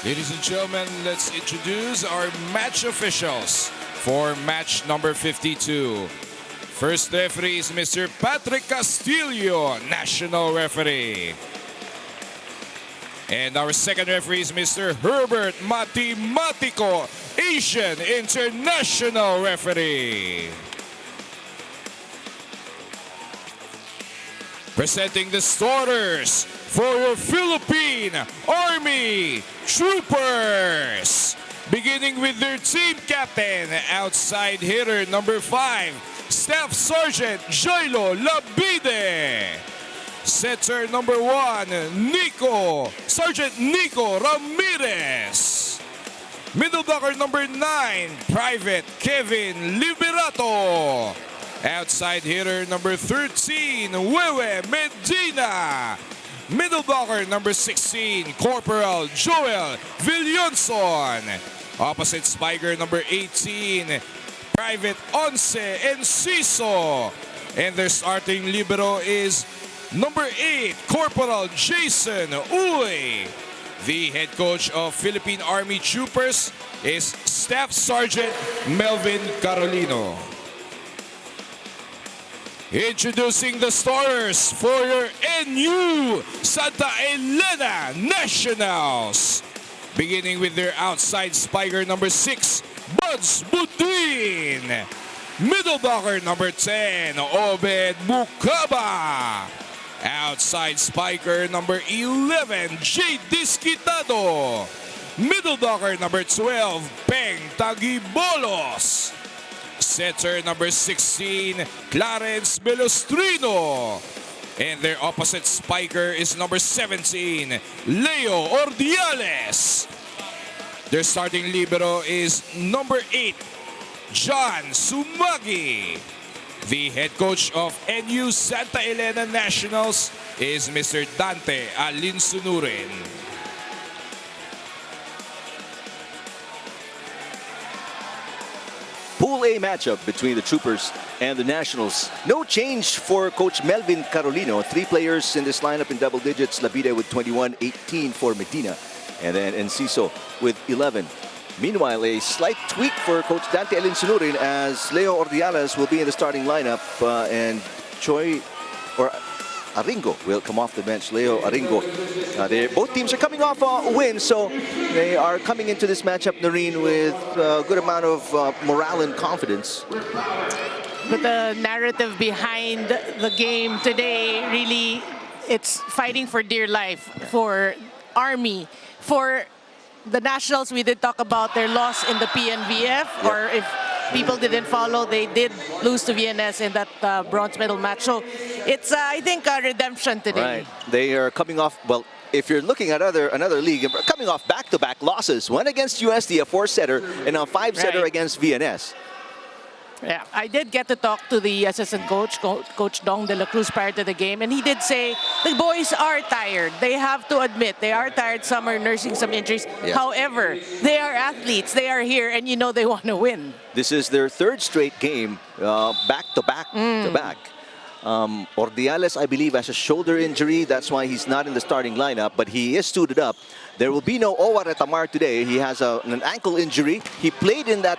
Ladies and gentlemen, let's introduce our match officials for match number 52. First referee is Mr. Patrick Castillo, national referee. And our second referee is Mr. Herbert Matematico, Asian international referee. Presenting the starters for your Philippine Army Troopers. Beginning with their team captain, outside hitter number 5, Staff Sergeant Jailo Labide. Setter number 1, Sergeant Nico Ramirez. Middle blocker number 9, Private Kevin Liberato. Outside hitter number 13, Wewe Medina. Middle blocker number 16, Corporal Joel Villonson. Opposite spiker number 18, Private Once Enciso. And their starting libero is number 8, Corporal Jason Uy. The head coach of Philippine Army Troopers is Staff Sergeant Melvin Carolino. Introducing the starters for your NU Santa Elena Nationals. Beginning with their outside spiker number 6, Buds Butin. Middle blocker number 10, Obed Mukaba. Outside spiker number 11, Jade Disquitado. Middle blocker number 12, Peng Tagibolos. Setter number 16, Clarence Melostrino. And their opposite spiker is number 17, Leo Ordiales. Their starting libero is number 8, John Sumagi. The head coach of NU Santa Elena Nationals is Mr. Dante Alinsunurin. Pool A matchup between the Troopers and the Nationals. No change for Coach Melvin Carolino. 3 players in this lineup in double digits. Labide with 21, 18 for Medina. And then Enciso with 11. Meanwhile, a slight tweak for Coach Dante Alinsunurin as Leo Ordiales will be in the starting lineup and Aringo will come off the bench. Leo Aringo. Both teams are coming off a win, so they are coming into this matchup, Noreen, with a good amount of morale and confidence. But the narrative behind the game today, really, it's fighting for dear life, for Army, for the Nationals. We did talk about their loss in the PNVF, or if people didn't follow, they did lose to VNS in that bronze medal match. So it's, I think, a redemption today. Right. They are coming off, well, if you're looking at another league, coming off back-to-back losses. One against USD, a 4-setter, and a 5-setter against VNS. Yeah, I did get to talk to the assistant coach, Coach Dong de la Cruz, prior to the game, and he did say the boys are tired. They have to admit they are tired. Some are nursing some injuries. Yeah. However, they are athletes. They are here, and you know they want to win. This is their 3rd straight game, back-to-back. Ordiales, I believe, has a shoulder injury. That's why he's not in the starting lineup, but he is suited up. There will be no Owa Retamar today. He has an ankle injury. He played in that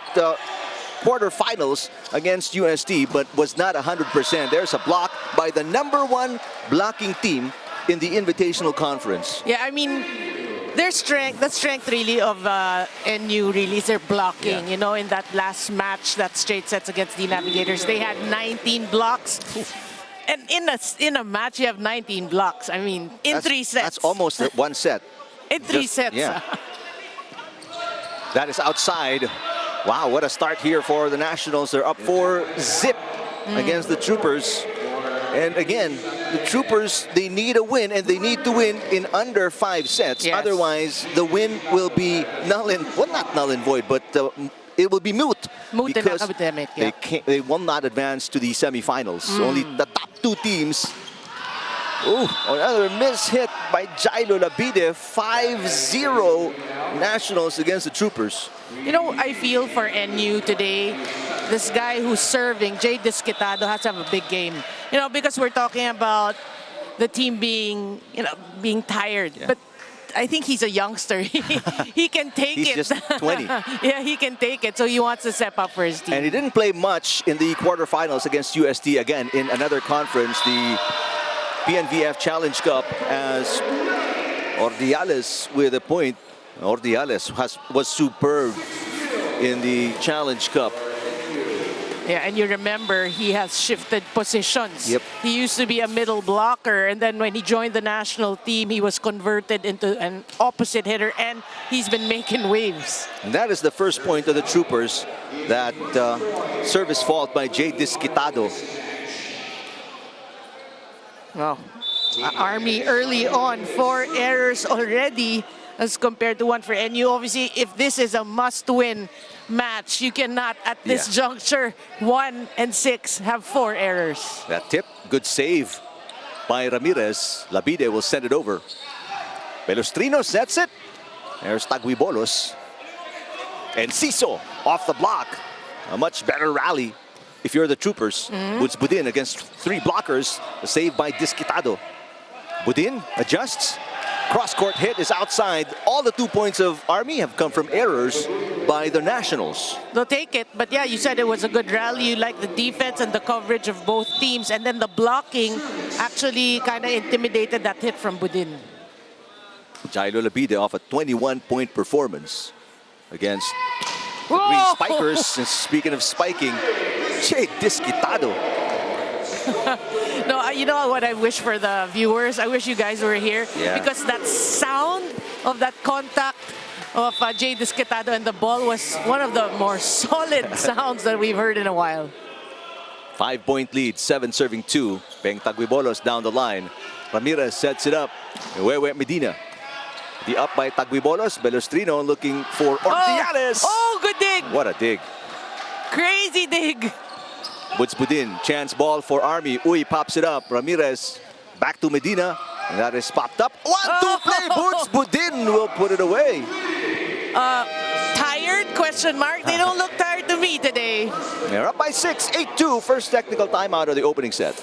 quarterfinals against USD, but was not 100%. There's a block by the #1 blocking team in the Invitational Conference. Yeah, I mean, their strength, the strength really of NU really is their blocking. You know, in that last match, that straight sets against the Navigators, they had 19 blocks. And in a match, you have 19 blocks. I mean, in 3 sets. That's almost 1 set. In 3 sets. Yeah. That is outside. Wow, what a start here for the Nationals. They're up 4-0 against the Troopers. And again, the Troopers, they need a win, and they need to win in under 5 sets. Yes. Otherwise, the win will be null and, well, not null and void, but it will be moot. Because they will not advance to the semifinals. Only the top 2 teams. Ooh, another miss hit by Jailo Labide. 5-0 Nationals against the Troopers. You know, I feel for NU today, this guy who's serving, Jade Disquitado, has to have a big game. You know, because we're talking about the team being, being tired. Yeah. But I think he's a youngster. He can take He's it. just 20. Yeah, he can take it. So he wants to step up for his team. And he didn't play much in the quarterfinals against UST, again, in another conference, the PNVF Challenge Cup, as Ordiales with a point. Ordiales was superb in the Challenge Cup. Yeah, and you remember he has shifted positions. Yep. He used to be a middle blocker, and then when he joined the national team, he was converted into an opposite hitter, and he's been making waves. And that is the first point of the Troopers, that service fault by Jay Disquitado. Wow. Army early on, 4 errors already as compared to 1 for NU. Obviously, if this is a must-win match, you cannot, at this juncture, 1 and 6, have 4 errors. That tip, good save by Ramirez. Labide will send it over. Pelustrino sets it. There's Taguibolos. And Ciso off the block. A much better rally if you're the Troopers. Woods Budin against 3 blockers. A save by Disquitado. Budin adjusts. Cross-court hit is outside. All the 2 points of Army have come from errors by the Nationals. They'll take it, but yeah, you said it was a good rally. You like the defense and the coverage of both teams, and then the blocking actually kind of intimidated that hit from Budin. Jailo Labide off a 21-point performance against the Whoa! Green Spikers. And speaking of spiking, Jay Disquitado. No, you know what I wish for the viewers? I wish you guys were here. Yeah. Because that sound of that contact of Jay Disquitado and the ball was one of the more solid sounds that we've heard in a while. 5-point lead, 7 serving 2. Peng Taguibolos down the line. Ramirez sets it up. Wewe Medina. The up by Taguibolos. Pelustrino looking for Ordiales. Oh, good dig. What a dig. Crazy dig. Woods Budin, chance ball for Army. Uy pops it up. Ramirez back to Medina. And that is popped up. 1-2 play. Woods Budin will put it away. Tired? Question mark. They don't look tired to me today. They're up by 6, 8-2. First technical timeout of the opening set.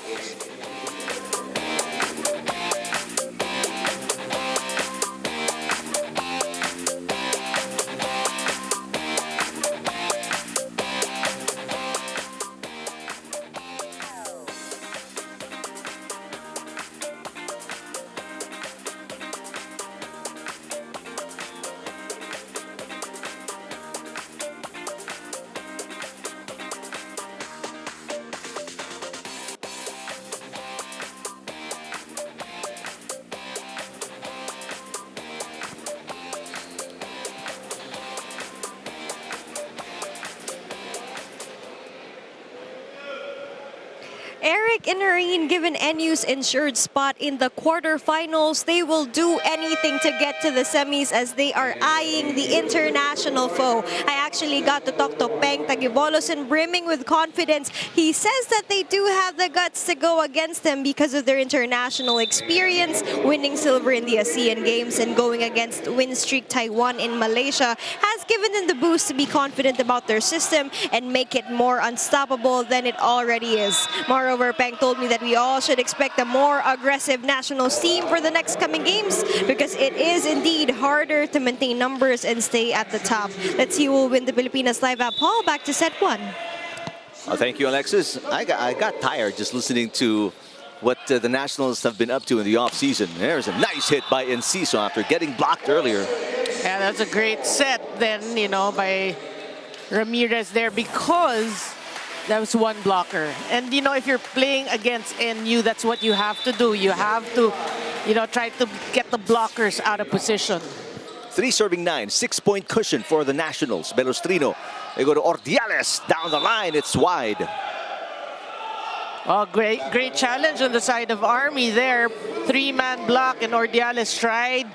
Eric and Noreen given NU's ensured spot in the quarterfinals. They will do anything to get to the semis as they are eyeing the international foe. I actually got to talk to Peng Taguibolos, and brimming with confidence, he says that they do have the guts to go against them because of their international experience, winning silver in the ASEAN Games and going against win streak Taiwan in Malaysia has given them the boost to be confident about their system and make it more unstoppable than it already is. Moreover, Peng told me that we all should expect a more aggressive national team for the next coming games because it is indeed harder to maintain numbers and stay at the top. Let's see who will win the Pilipinas Live app. Paul, back to set 1. Thank you, Alexis. I got tired just listening to what the Nationals have been up to in the offseason. There's a nice hit by Enciso after getting blocked earlier. Yeah, that's a great set then, you know, by Ramirez there because that was one blocker. And, you know, if you're playing against NU, that's what you have to do. You have to, you know, try to get the blockers out of position. 3 serving 9, 6-point cushion for the Nationals. Pelustrino, they go to Ordiales down the line. It's wide. Oh, great challenge on the side of Army there. 3-man block, and Ordiales tried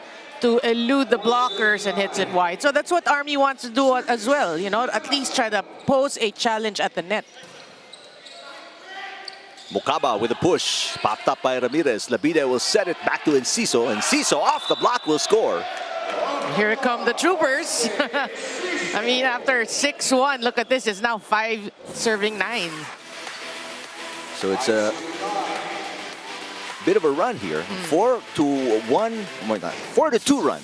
to elude the blockers and hits it wide. So that's what Army wants to do as well, you know, at least try to pose a challenge at the net. Mukaba with a push, popped up by Ramirez. Labide will set it back to Enciso. Enciso off the block will score. Here come the Troopers. I mean, after 6-1, look at this, it's now 5 serving 9. So it's a bit of a run here. 4-1, more than 4-2 run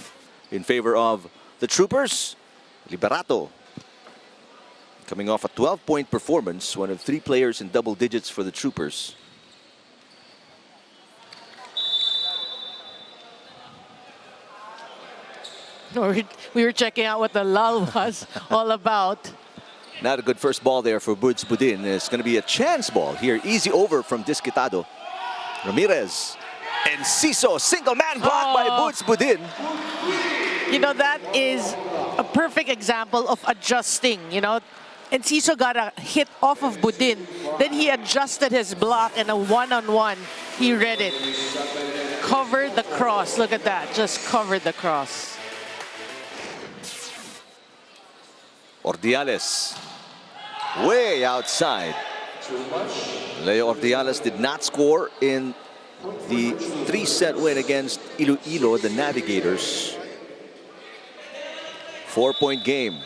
in favor of the Troopers. Liberato coming off a 12-point performance, one of 3 players in double digits for the Troopers. We were checking out what the lull was all about. Not a good first ball there for Buds Budin. It's going to be a chance ball here. Easy over from Disquitado. Ramirez and Ciso, single man block by Buds Budin. You know, that is a perfect example of adjusting, you know. And Ciso got a hit off of Budin. Then he adjusted his block and a one-on-one. He read it. Covered the cross. Look at that. Just covered the cross. Ordiales way outside. Leo Ordiales did not score in the 3-set win against Iloilo, the Navigators. 4-point game.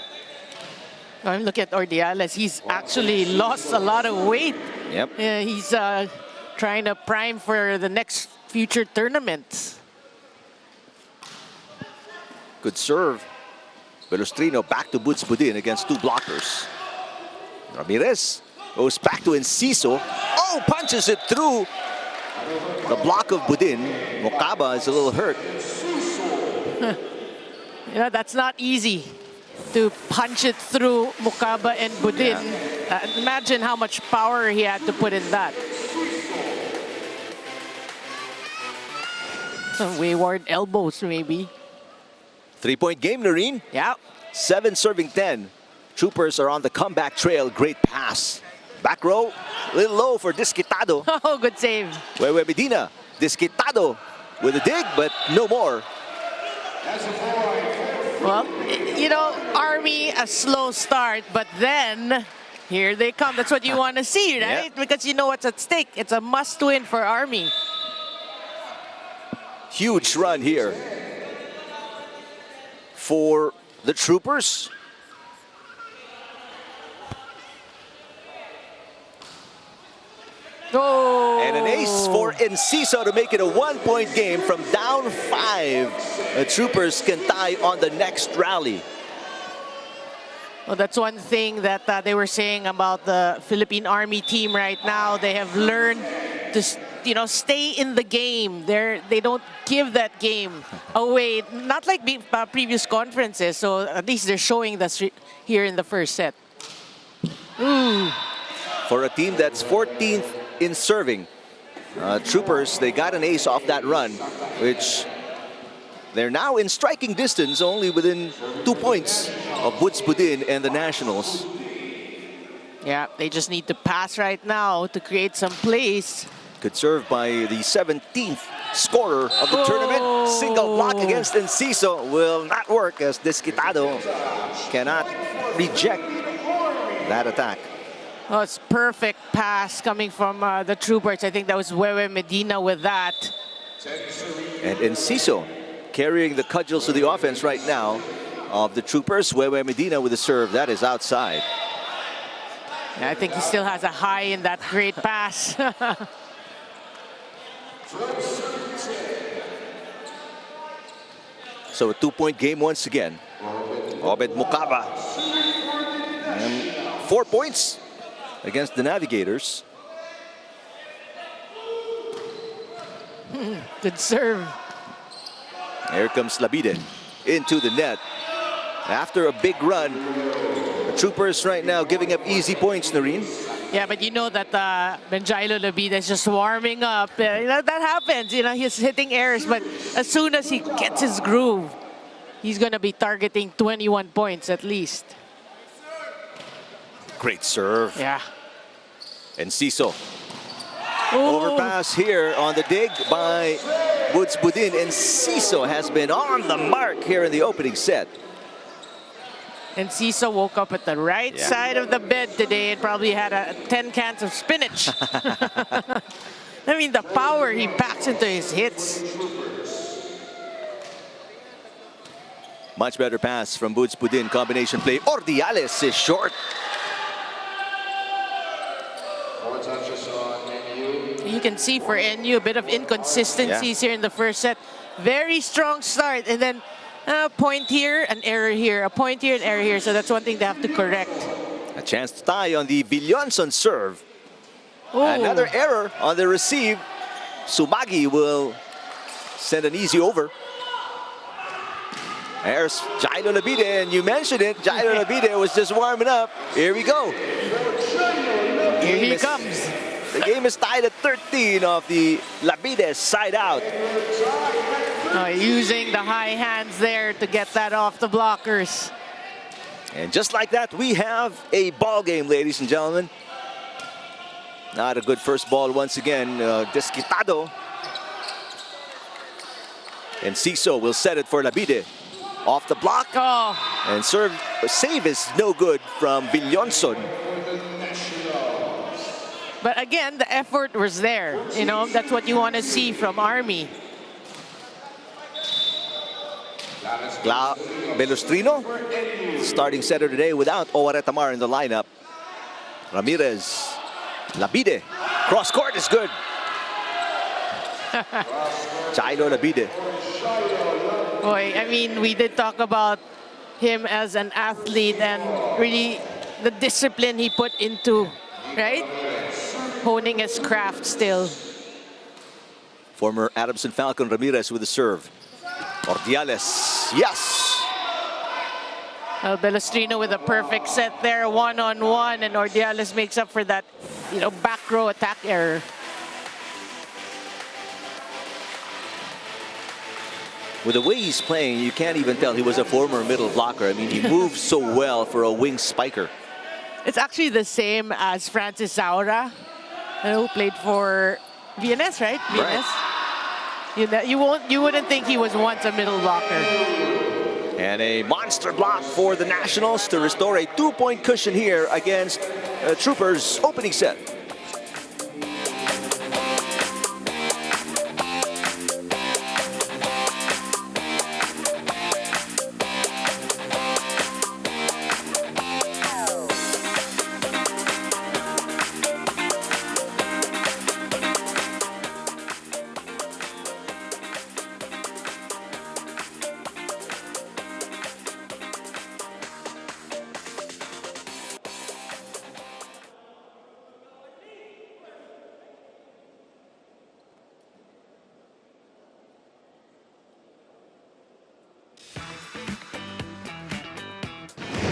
Look at Ordiales. He's actually lost a lot of weight. Yep. He's trying to prime for the next future tournaments. Good serve. Velustrino back to Buds Budin against 2 blockers. Ramirez goes back to Enciso. Oh, punches it through the block of Budin. Mocaba is a little hurt. You know, that's not easy to punch it through Mocaba and Budin. Yeah. Imagine how much power he had to put in that. Some wayward elbows, maybe. 3-point game, Noreen. Yeah. 7 serving 10. Troopers are on the comeback trail. Great pass. Back row, a little low for Disquitado. Oh, good save. Wewe Medina. Disquitado with a dig, but no more. Well, you know, Army, a slow start, but then here they come. That's what you want to see, right? Yep. Because you know what's at stake. It's a must-win for Army. Huge run here for the Troopers. Oh. And an ace for Enciso to make it a 1-point game from down 5. The Troopers can tie on the next rally. Well, that's one thing that they were saying about the Philippine Army team right now. They have learned to, you know, stay in the game. They don't give that game away, not like previous conferences. So at least they're showing this here in the first set. Ooh. For a team that's 14th in serving, Troopers, they got an ace off that run, which they're now in striking distance, only within 2 points of Buds Budin and the Nationals. Yeah, they just need to pass right now to create some plays. Good serve by the 17th scorer of the tournament. Single block against Enciso will not work as Disquitado cannot reject that attack. Oh, it's perfect pass coming from the Troopers. I think that was Wewe Medina with that. And Enciso carrying the cudgels to the offense right now of the Troopers. Wewe Medina with the serve. That is outside. And I think he still has a high in that great pass. So a 2-point game once again. Obed Mocaba. And 4 points against the Navigators. Good serve. Here comes Labide into the net. After a big run, the Troopers right now giving up easy points, Noreen. Yeah, but you know that Benjailo Labide is just warming up. You know, that happens. You know, he's hitting errors, but as soon as he gets his groove, he's going to be targeting 21 points at least. Great serve. Yeah. Enciso. Ooh. Overpass here on the dig by Buds Budin. Enciso has been on the mark here in the opening set. And Ciso woke up at the right side of the bed today and probably had 10 cans of spinach. I mean, the power he packs into his hits. Much better pass from Buds Budin. Combination play. Ordiales is short. You you can see for NU, a bit of inconsistencies here in the first set. Very strong start, and then a point here, an error here, a point here, an error here. So that's one thing they have to correct. A chance to tie on the Villonson serve. Ooh. Another error on the receive. Sumagi will send an easy over. There's Jailo Labide, and you mentioned it. Jailo Labide was just warming up. Here we go. Here he comes. The game is tied at 13 of the Labide side out. Using the high hands there to get that off the blockers. And just like that, we have a ball game, ladies and gentlemen. Not a good first ball once again. Desquitado. And Ciso will set it for Labide. Off the block. Oh. And save is no good from Villonson. But again, the effort was there. You know, that's what you want to see from Army. Belustrino, starting setter today without Owaretamar in the lineup. Ramirez, Labide, cross court is good. Jailo Labide. Boy, I mean, we did talk about him as an athlete and really the discipline he put into, right? Honing his craft still. Former Adamson Falcon Ramirez with the serve. Ordiales, yes. Belustrino with a perfect set there, one-on-one, and Ordiales makes up for that, you know, back row attack error. With the way he's playing, you can't even tell he was a former middle blocker. I mean, he moves so well for a wing spiker. It's actually the same as Francis Saura, who played for VNS, right? VNS. You wouldn't think he was once a middle blocker. And a monster block for the Nationals to restore a 2-point cushion here against Troopers' opening set.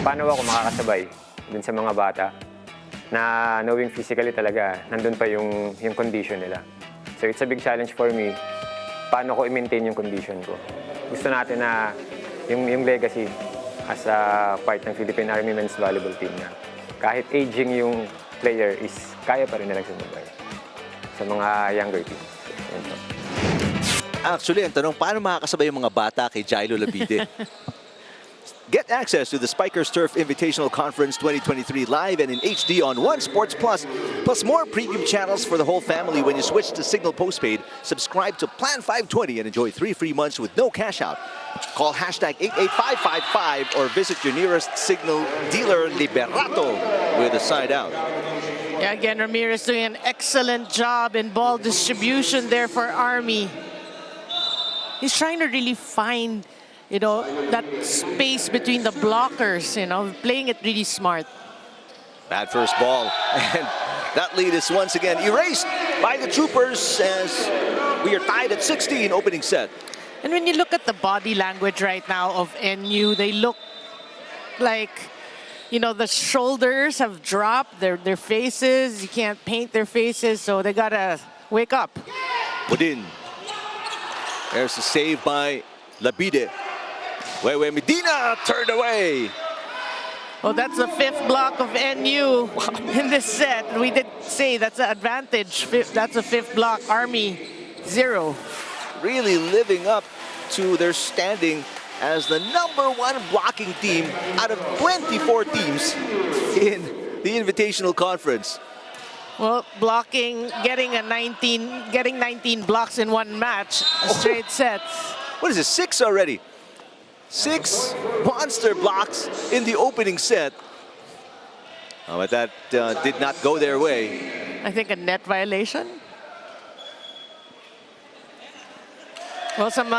Paano ako makakasabay dun sa mga bata na knowing physically talaga, nandun pa yung condition nila. So it's a big challenge for me, paano ko i-maintain yung condition ko. Gusto natin na yung legacy as a part ng Philippine Army Men's Volleyball Team na kahit aging yung player is kaya pa rin nilang sumabay sa mga younger teams. Actually, ang tanong, paano makakasabay yung mga bata kay Jailo Labide? Get access to the Spikers Turf Invitational Conference 2023 live and in HD on One Sports Plus, plus more premium channels for the whole family when you switch to Signal Postpaid. Subscribe to Plan 520 and enjoy 3 free months with no cash out. Call hashtag 88555 or visit your nearest Signal dealer Liberato with a side out. Yeah, again, Ramirez doing an excellent job in ball distribution there for Army. He's trying to really find, you know, that space between the blockers, you know, playing it really smart. Bad first ball, and that lead is once again erased by the Troopers as we are tied at 16 opening set. And when you look at the body language right now of NU, they look like, you know, the shoulders have dropped, their faces, you can't paint their faces, so they gotta wake up. Budin. There's a save by Labide. Wewe Medina turned away. Well, that's the 5th block of NU in this set. We did say that's an advantage. That's a 5th block. Army, 0. Really living up to their standing as the #1 blocking team out of 24 teams in the Invitational Conference. Well, blocking, getting 19 blocks in one match, straight sets. What is it, 6 already? 6 monster blocks in the opening set. But that did not go their way. I think a net violation. Well, some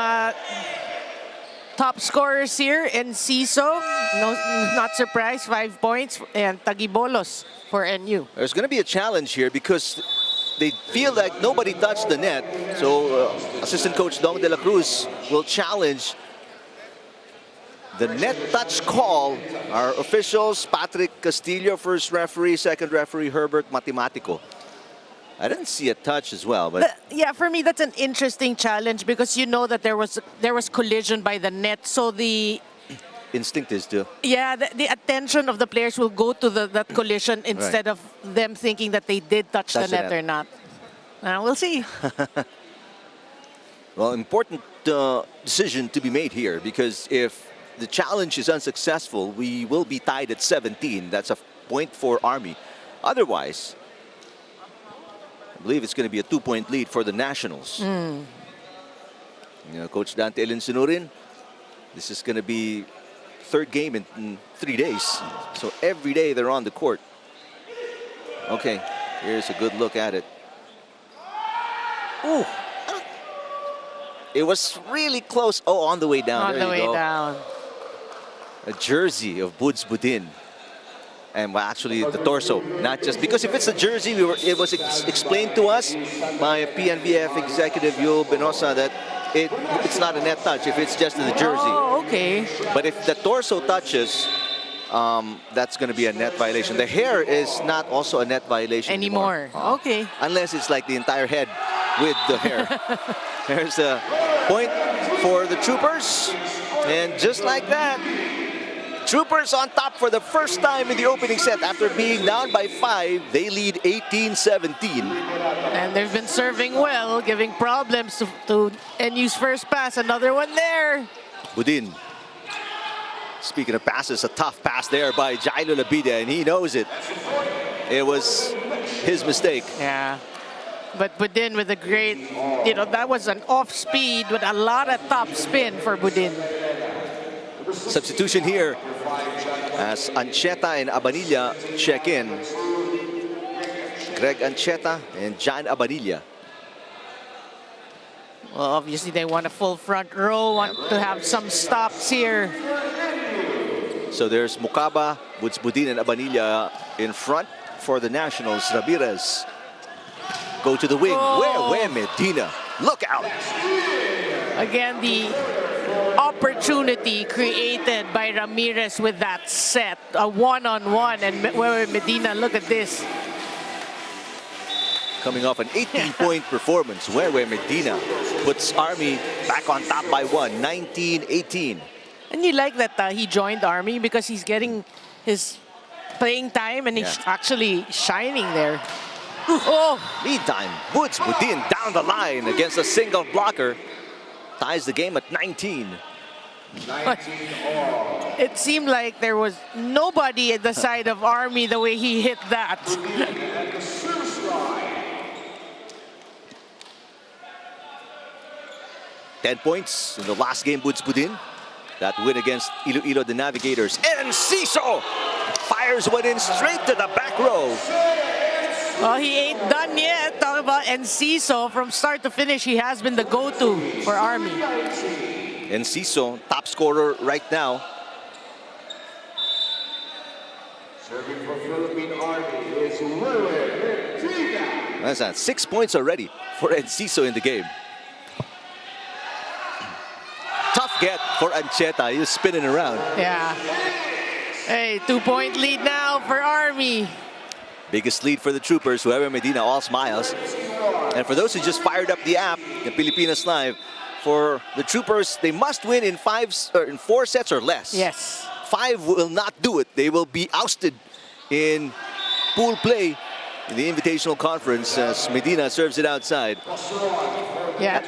top scorers here. Enciso, no, not surprised, 5 points. And Tagibolos for NU. There's going to be a challenge here because they feel like nobody touched the net. So assistant coach Dong de la Cruz will challenge the net touch call. Our officials, Patrick Castillo, first referee, second referee, Herbert Matematico. I didn't see a touch as well, but Yeah, for me that's an interesting challenge because you know that there was collision by the net, so the instinct is to. yeah the attention of the players will go to that collision instead of them thinking that they did touch the net or not. We'll see. Well, important decision to be made here because if the challenge is unsuccessful, we will be tied at 17. That's a point for Army. Otherwise, I believe it's going to be a 2-point lead for the Nationals. You know, Coach Dante Elinsunurin, this is going to be third game in 3 days. So every day they're on the court. Okay, here's a good look at it. Ooh. It was really close. Oh, on the way down. On there the you way go. down. A jersey of Buds Budin. And well, actually the torso, not just because if it's a jersey, it was explained to us by PNBF executive Yul Benosa that it's not a net touch if it's just in the jersey. Oh, okay. But if the torso touches, that's going to be a net violation. The hair is not also a net violation Anymore. Okay. unless it's like the entire head with the hair. There's a point for the Troopers, and just like that, Troopers on top for the first time in the opening set. After being down by 5, they lead 18-17. And they've been serving well, giving problems to NU's first pass. Another one there. Budin. Speaking of passes, a tough pass there by Jailo Labida, and he knows it. It was his mistake. Yeah. But Budin with a great, that was an off speed with a lot of top spin for Budin. Substitution here as Ancheta and Abanilla check in. Greg Ancheta and John Abanilla. Well, obviously they want a full front row, want to have some stops here. So there's Mukaba, Buds Budin, and Abanilla in front for the Nationals. Ramirez go to the wing. Where Medina? Look out! Again, the opportunity created by Ramirez with that set, a one-on-one, and where Medina, look at this. Coming off an 18-point performance, where Medina puts Army back on top by 1, 19-18. And you like that he joined Army because he's getting his playing time and he's actually shining there. Oh! Meantime, Buds Budin down the line against a single blocker. Ties the game at 19. It seemed like there was nobody at the side of Army the way he hit that. 10 points in the last game, Buds Budin. That win against Iloilo, the Navigators. And Ciso fires one in straight to the back row. Well, he ain't done yet. Talk about Enciso, from start to finish, he has been the go-to for Army. And Ciso, top scorer right now. Serving for Philippine Army is Medina. That's that. 6 points already for Enciso in the game. Tough get for Ancheta. He was spinning around. Yeah. Hey, 2-point lead now for Army. Biggest lead for the Troopers. Whoever Medina, all smiles. And for those who just fired up the app, the Pilipinas Live, for the Troopers, they must win in 4 sets or less. Yes. 5 will not do it. They will be ousted in pool play in the Invitational Conference as Medina serves it outside. Yeah.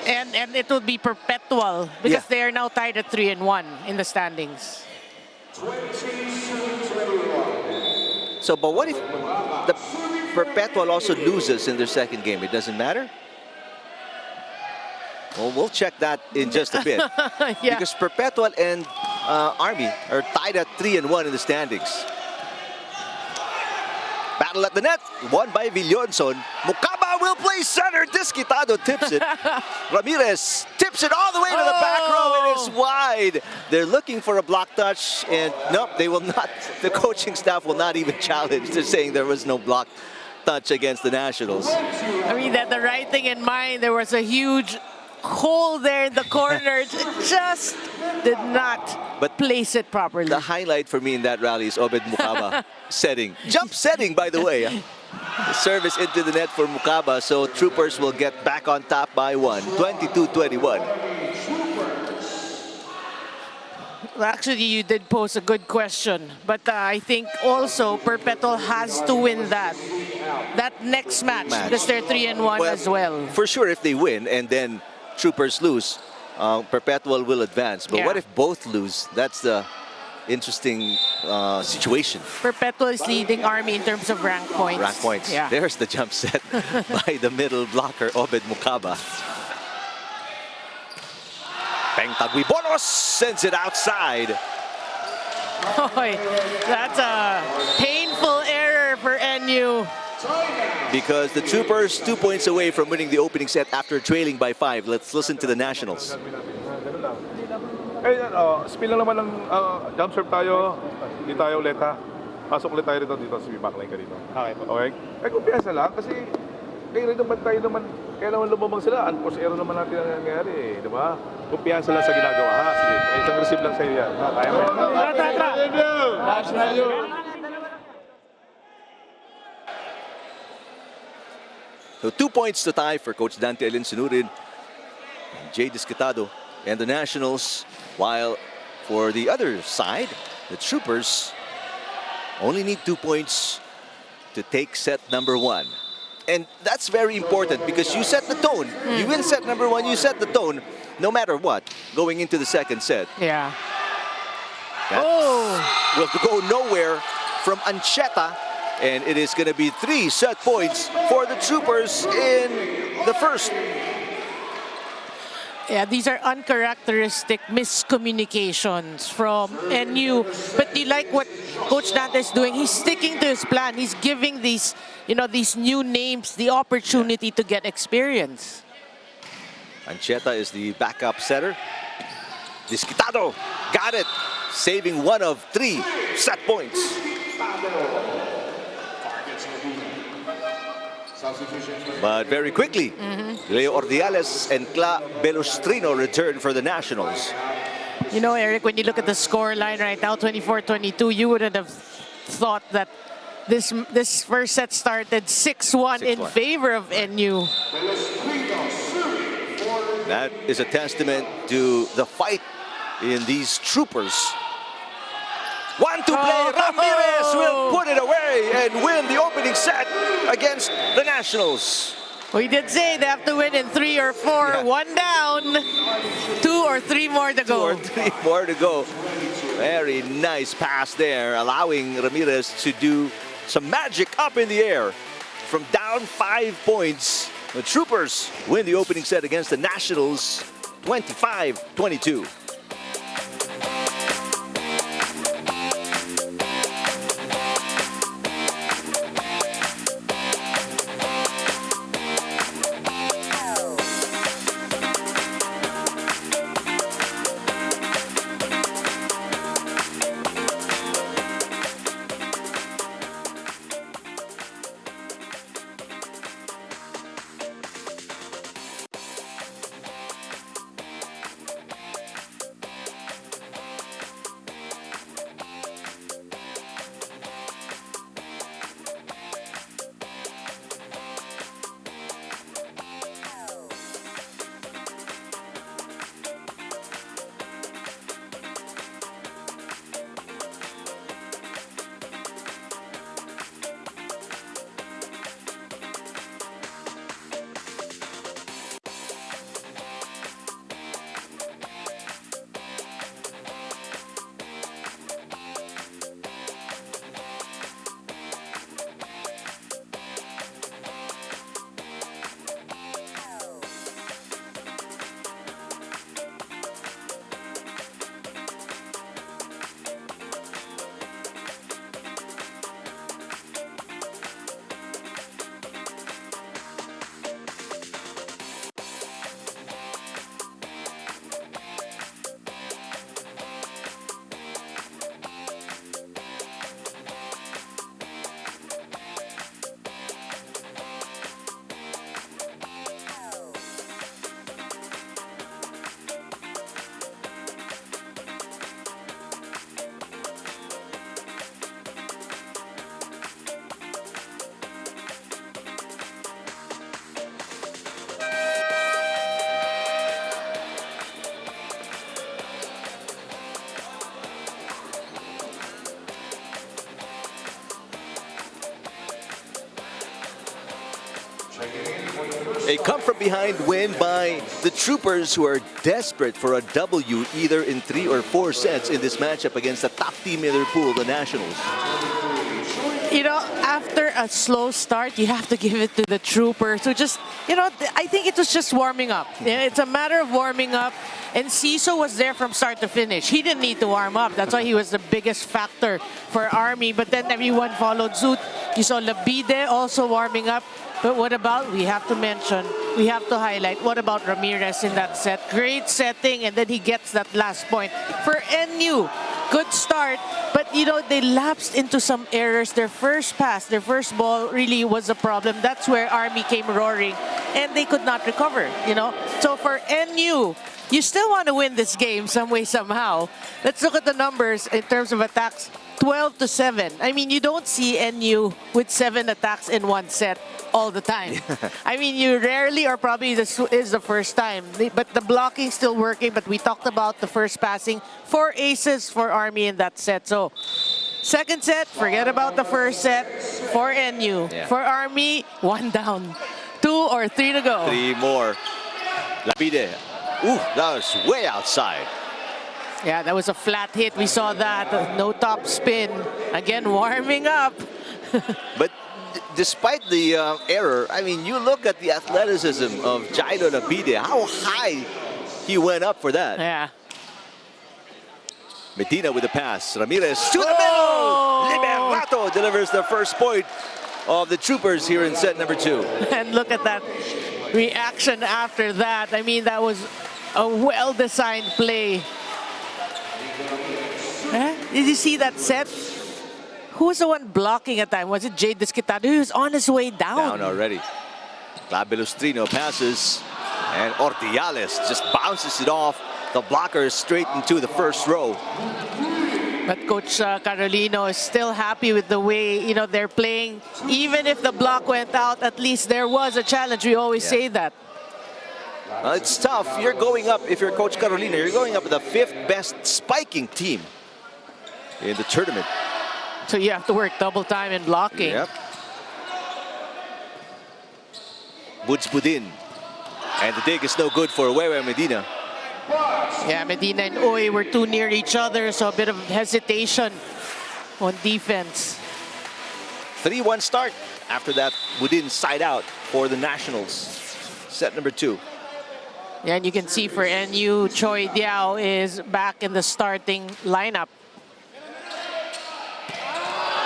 And it will be perpetual because they are now tied at 3-1 in the standings. So, but what if the Perpetual also loses in their second game? It doesn't matter? Well, we'll check that in just a bit. Because Perpetual and Army are tied at 3-1 in the standings. Battle at the net, won by Villonson. Mukaba will play center. Desquitado tips it. Ramirez tips it all the way to the back row. It is wide. They're looking for a block touch, and nope, they will not. The coaching staff will not even challenge. They're saying there was no block touch against the Nationals. I mean, that the right thing in mind. There was a huge hole there in the corner. Just did not place it properly. The highlight for me in that rally is Obed Mukaba setting. Jump setting, by the way. The service into the net for Mukaba, so Troopers will get back on top by 1, 22-21. Well, actually, you did pose a good question, but I think also Perpetual has to win that next match because they're 3-1 as well. For sure, if they win and then Troopers lose, Perpetual will advance. But what if both lose? That's the interesting situation. Perpetual is leading Army in terms of rank points. Rank points. Yeah. There's the jump set by the middle blocker, Obed Mukaba. Peng Tagbibonos sends it outside. Boy, that's a painful error for NU. Because the Troopers 2 points away from winning the opening set after trailing by 5. Let's listen to the Nationals. Spin lang naman ng jump serve tayo. Hindi tayo ulit ha. Pasok ulit tayo dito sa backline ka dito. Okay. Okay? Kumpiyansa lang kasi kaya naman lumabang sila. Unforced error naman natin ang nangyayari, di ba? Kumpiyansa lang sa ginagawa ha. Sige, isang receive lang sa iyo yan. Kaya mo. So 2 points to tie for Coach Dante Alin Sinurin, Jay Desquitado, and the Nationals. While for the other side, the Troopers only need 2 points to take set number 1. And that's very important because you set the tone. You win set number 1, you set the tone no matter what going into the second set. Yeah. That will go nowhere from Ancheta, and it is going to be 3 set points for the Troopers in the first. Yeah, these are uncharacteristic miscommunications from NU. But you like what Coach Dante is doing? He's sticking to his plan. He's giving these, these new names the opportunity to get experience. Ancheta is the backup setter. Desquitado got it, saving 1 of 3 set points. But very quickly, Leo Ordiales and Cla Belustrino return for the Nationals. Eric, when you look at the score line right now, 24-22, you wouldn't have thought that this first set started 6-1 in favor of NU. That is a testament to the fight in these Troopers. 1 to play. Ramirez will put it away and win the opening set against the Nationals. We did say they have to win in 3 or 4. Yeah. 1 down. 2 or 3 more to go. 2 or 3 more to go. Very nice pass there, allowing Ramirez to do some magic up in the air. From down 5 points, the Troopers win the opening set against the Nationals 25-22. A come-from-behind win by the Troopers, who are desperate for a W either in 3 or 4 sets in this matchup against the top team in their pool, the Nationals. You know, after a slow start, you have to give it to the Troopers who just, you know, I think it was just warming up. It's a matter of warming up. And Ciso was there from start to finish. He didn't need to warm up. That's why he was the biggest factor for Army. But then everyone followed suit. You saw Labide also warming up. But what about, we have to mention, we have to highlight, what about Ramirez in that set? Great setting, and then he gets that last point. For NU, good start, but you know, they lapsed into some errors. Their first pass, their first ball really was a problem. That's where Army came roaring, and they could not recover, you know. So for NU, you still want to win this game some way, somehow. Let's look at the numbers in terms of attacks. 12-7. I mean, you don't see NU with 7 attacks in one set all the time. I mean, you rarely, or probably this is the first time. But the blocking still working. But we talked about the first passing. 4 aces for Army in that set. So, second set, forget about the first set for NU. Yeah. For Army, 1 down. 2 or 3 to go. 3 more. Labide. Ooh, that was way outside. Yeah, that was a flat hit. We saw that. No top spin. Again, warming up. But despite the error, I mean, you look at the athleticism of Jairo Labide, how high he went up for that. Yeah. Medina with the pass. Ramirez to the middle. Liberato delivers the first point of the Troopers here in set number 2. And look at that reaction after that. I mean, that was a well-designed play. Did you see that set? Who was the one blocking at that time? Was it Jay Desquitado? He was on his way down. Down already. Clavelustrino passes, and Ortiales just bounces it off the blockers straight into the first row. But Coach Carolino is still happy with the way, you know, they're playing. Even if the block went out, at least there was a challenge. We always say that. Well, it's tough. You're going up, if you're Coach Carolina, you're going up with the 5th best spiking team in the tournament. So you have to work double time in blocking. Yep. Woods Budin. And the dig is no good for Wewe Medina. Yeah, Medina and Uy were too near each other, so a bit of hesitation on defense. 3-1 start. After that, Budin side out for the Nationals. Set number 2. Yeah, and you can see for NU, Choi Diao is back in the starting lineup.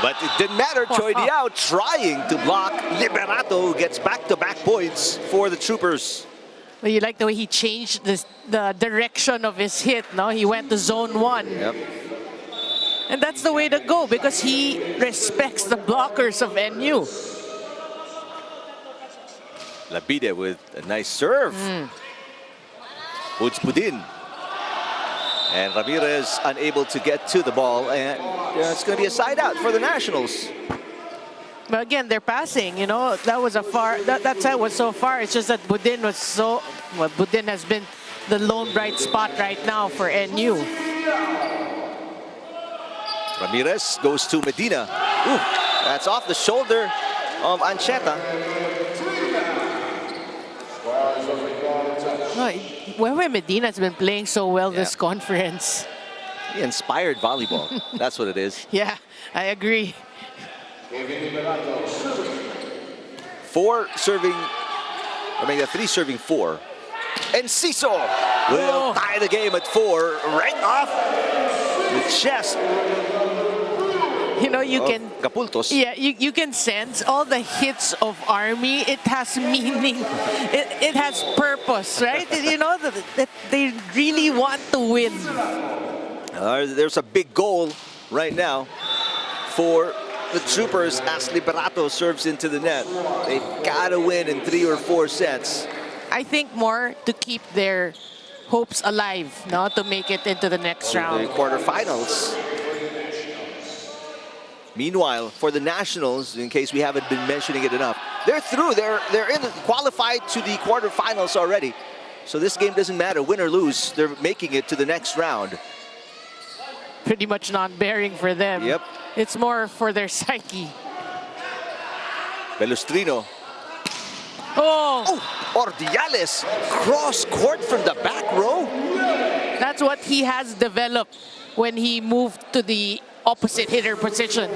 But it didn't matter. Choi Diao trying to block. Liberato gets back-to-back points for the Troopers. Well, you like the way he changed the direction of his hit, no? He went to zone 1. Yep. And that's the way to go because he respects the blockers of NU. Labide with a nice serve. Woods Budin. And Ramirez unable to get to the ball. And it's going to be a side out for the Nationals. But again, they're passing, you know. That was a far, that side was so far. It's just that Budin was so, well, Budin has been the lone bright spot right now for NU. Ramirez goes to Medina. Ooh, that's off the shoulder of Ancheta. No, Wewe Medina has been playing so well this conference. He inspired volleyball. That's what it is. Yeah, I agree. 4 serving, 3 serving 4. And Ciso will tie the game at 4, right off the chest. You know, you can, Capultos. yeah, you can sense all the hits of Army. It has meaning. It has purpose, right? You know, that they really want to win. There's a big goal right now for the Troopers as Liberato serves into the net. They've got to win in 3 or 4 sets. I think more to keep their hopes alive, no, to make it into the next round. The quarterfinals. Meanwhile, for the Nationals, in case we haven't been mentioning it enough, they're through. They're qualified to the quarterfinals already. So this game doesn't matter, win or lose. They're making it to the next round. Pretty much non-bearing for them. Yep. It's more for their psyche. Pelustrino. Oh, Ordiales cross court from the back row. that's what he has developed when he moved to the opposite hitter position.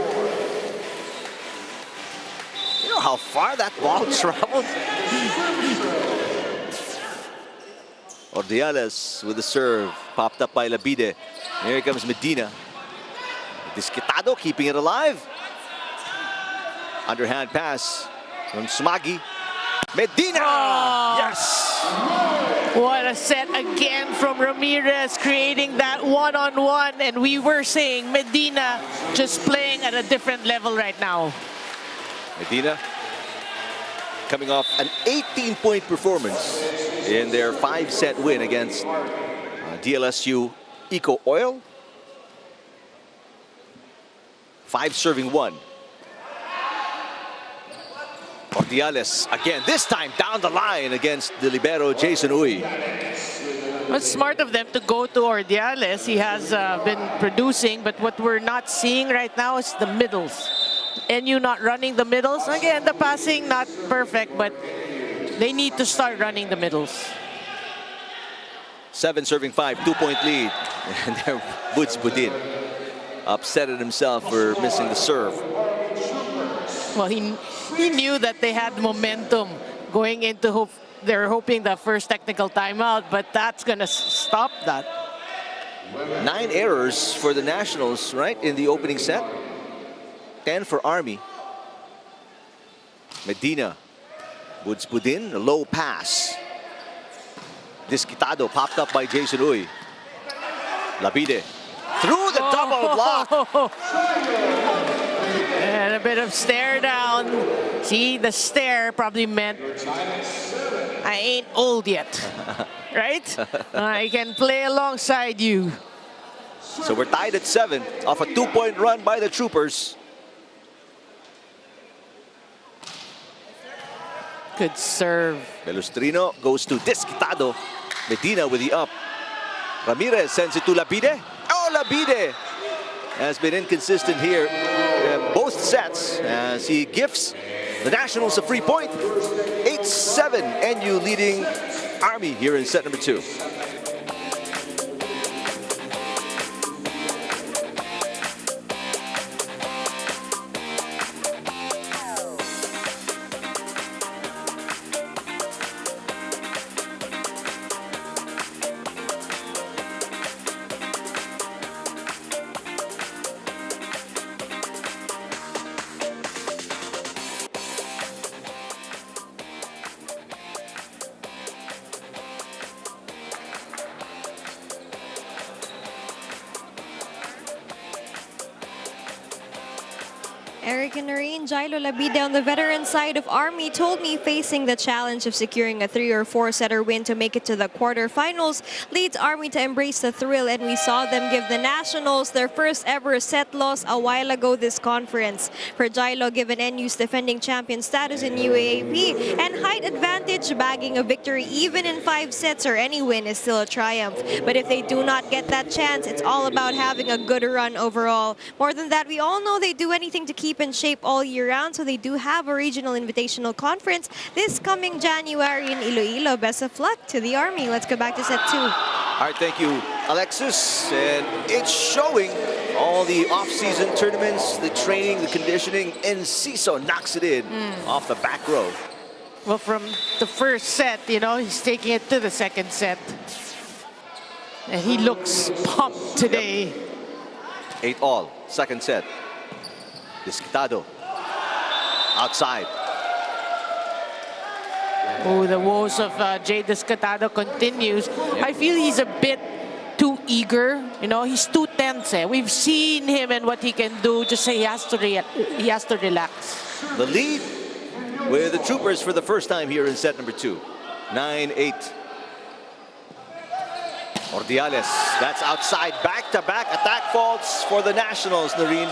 You know how far that ball traveled? Ordiales with the serve, popped up by Labide. Here comes Medina. Disquitado keeping it alive. Underhand pass from Smagi. Medina! Oh. Yes! What a set again from Ramirez, creating that one-on-one. And we were saying Medina just playing at a different level right now. Medina coming off an 18-point performance in their 5-set win against DLSU Eco Oil. 5 serving 1. Ordiales again, this time down the line against the libero Jason Uy. It's smart of them to go to Ordiales. He has been producing, but what we're not seeing right now is the middles. NU not running the middles. Again, the passing not perfect, but they need to start running the middles. 7 serving 5, 2-point lead. And there, Buds Budin upset at himself for missing the serve. Well, he knew that they had momentum going into they're hoping the first technical timeout, but that's gonna stop that. 9 errors for the Nationals, right, in the opening set. 10 for Army. Medina, Buds Budin, a low pass. Disquitado popped up by Jason Uy. Labide through the double block. And a bit of stare down. See, the stare probably meant I ain't old yet, right? I can play alongside you. So we're tied at 7 off a 2-point run by the Troopers. Good serve. Pelustrino goes to Disquitado. Medina with the up. Ramirez sends it to Labide. Oh, Labide has been inconsistent here in both sets as he gifts the Nationals a free point. 8-7, NU leading Army here in set number 2. Eric and Noreen, Jailo Labide on the veteran side of Army told me facing the challenge of securing a 3 or 4-setter win to make it to the quarterfinals leads Army to embrace the thrill, and we saw them give the Nationals their first ever set loss a while ago this conference. For Jailo, given NU's defending champion status in UAAP and height advantage, bagging a victory even in 5 sets or any win is still a triumph. But if they do not get that chance, it's all about having a good run overall. More than that, we all know they do anything to keep in shape all year round, so they do have a regional invitational conference this coming January in Iloilo. Best of luck to the Army. Let's go back to set 2. All right, thank you, Alexis. And it's showing all the off-season tournaments, the training, the conditioning, and Ciso knocks it in off the back row. Well, from the first set, you know, he's taking it to the second set. And he looks pumped today. 8-all, second set. Disquitado outside. Oh, the woes of Jay Disquitado continues. I feel he's a bit too eager. You know, he's too tense. We've seen him and what he can do. Just say he has to relax. The lead with the Troopers for the first time here in set number 2. 9-8. Ordiales, that's outside. Back-to-back attack faults for the Nationals, Noreen.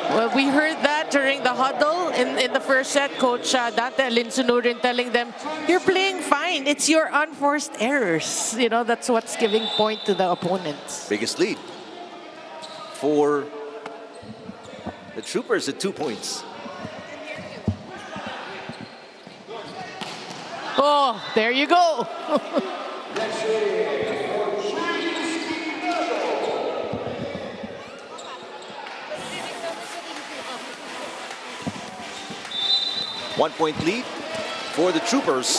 Well, we heard that during the huddle in the first set. Coach Dante Linsunurin telling them, you're playing fine. It's your unforced errors. You know, that's what's giving point to the opponents. Biggest lead for the Troopers at 2 points. Oh, there you go. One-point lead for the Troopers.